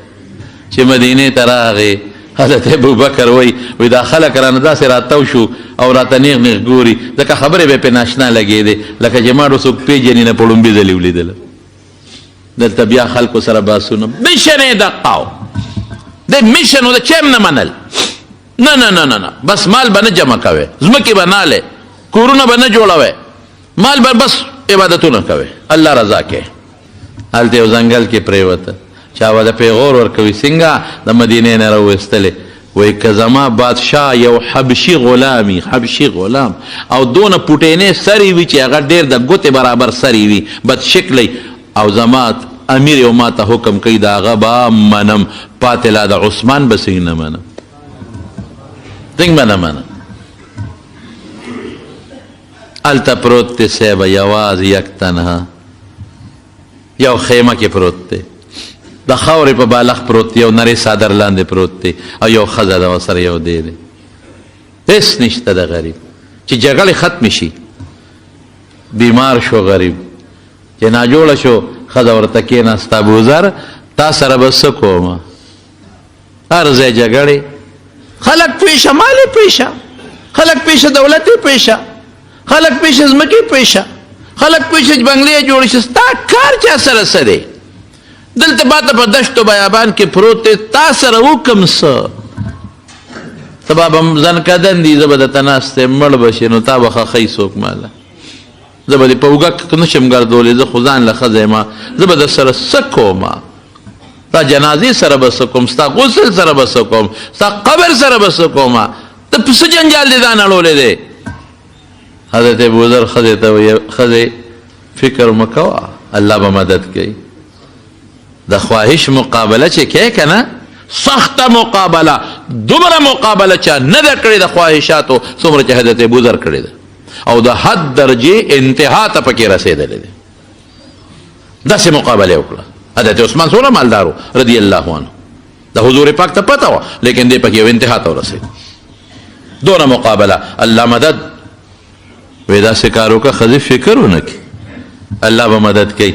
S2: چې مدینې ته راغې، حضرت ابوبکر وایي دا خلک رانه داسې راتاو شو او راته نیغ نیغ ګوري، ځکه خبرې به پې ناشنا لګېدې، لکه چې ما څوک پېژني نه په لومبي ځلې ولیدله. دلته بیا خلکو سره باسونه، میشن یې دقه و، د میشن و د چا هم نه منل. نه نه نه نه، بس مال به نه جمع کوئ، ځمکې به نه لې، کورونه به نه جوړوئ، مال به بس عبادتونه کوئ، الله رضا کې. هلته یو ځنګل کې پرېوته، چا به د پیغور ورکوي څنګه د مدینې نه راویستلې. وایي که زما بادشاه یو حبشي غلامي، حبشي غلام، او دونه پوټینې سرې وي چې هغه ډېر د ګوتې برابر سرې وي، بد شکلی، او زما امیر یو ما ته حکم کوي د هغه به منم، پاتې لا د عثمان به څنګه نه منم، څنګه به نه منم. هلته پروت دی صاحبه یوازې یک تنها، یو خیمه کې پروت دی، د خاورې په بالښت پروت دی، یو نرۍ څادر لاندې پروت دی، او یو ښځه ده ورسره یو دی دی. هېڅ نشته د غریب. چې جګړې ختمې شي، بیمار شو غریب، چې ناجوړه شو، ښځه ورته کېناسته، ابوذر تا سره به څه کومه؟ هر ځای جګړې، خلک پیشه، مال یې پیشه، خلک پیشه دولت یې پیشه، خلک پیشه ځمکې پیشه، خلک پیشه بنګلې جوړې شي، ستا کار چا سره څه دی؟ دلته باته په دشت و بیابان کې پروت دی، تا سره وکم څه؟ سبا به ځان کدن دي، زه به درته ناست یم، مړ به شې نو تا به ښخوي څوک ماله، زه به دې په اوږه نه شم ګرځولی، زه خو ځان له ښځه یم، زه به در سره څه کومه؟ ستا جنازې سره به څه کوم؟ ستا غسل سره به څه کوم؟ ستا قبر سره به څه کومه؟ ته په څه جنجال دې ځان اړولی دی؟ حضرت ابوذر ښځې ته وایي ښځې فکر مه کوه، الله به مدد کوي. د خواهش مقابله چې کې که نه، سخته مقابله، دومره مقابله چا نه ده کړې د خواهشاتو څومره چې حضرت ابوذر کړې ده، او د حد درجې انتها ته پکې رسېدلی دی. داسې مقابله یې وکړه. حضرت عثمان څومره مالدار و رضی الله عنه، د حضور پاک ته پته وه، لیکن دې پکې یو انتها ته ورسېد. دونه مقابله، الله مدد. وایي داسې کار وکړه ښځې فکر ونه کړي، الله به مدد کوي.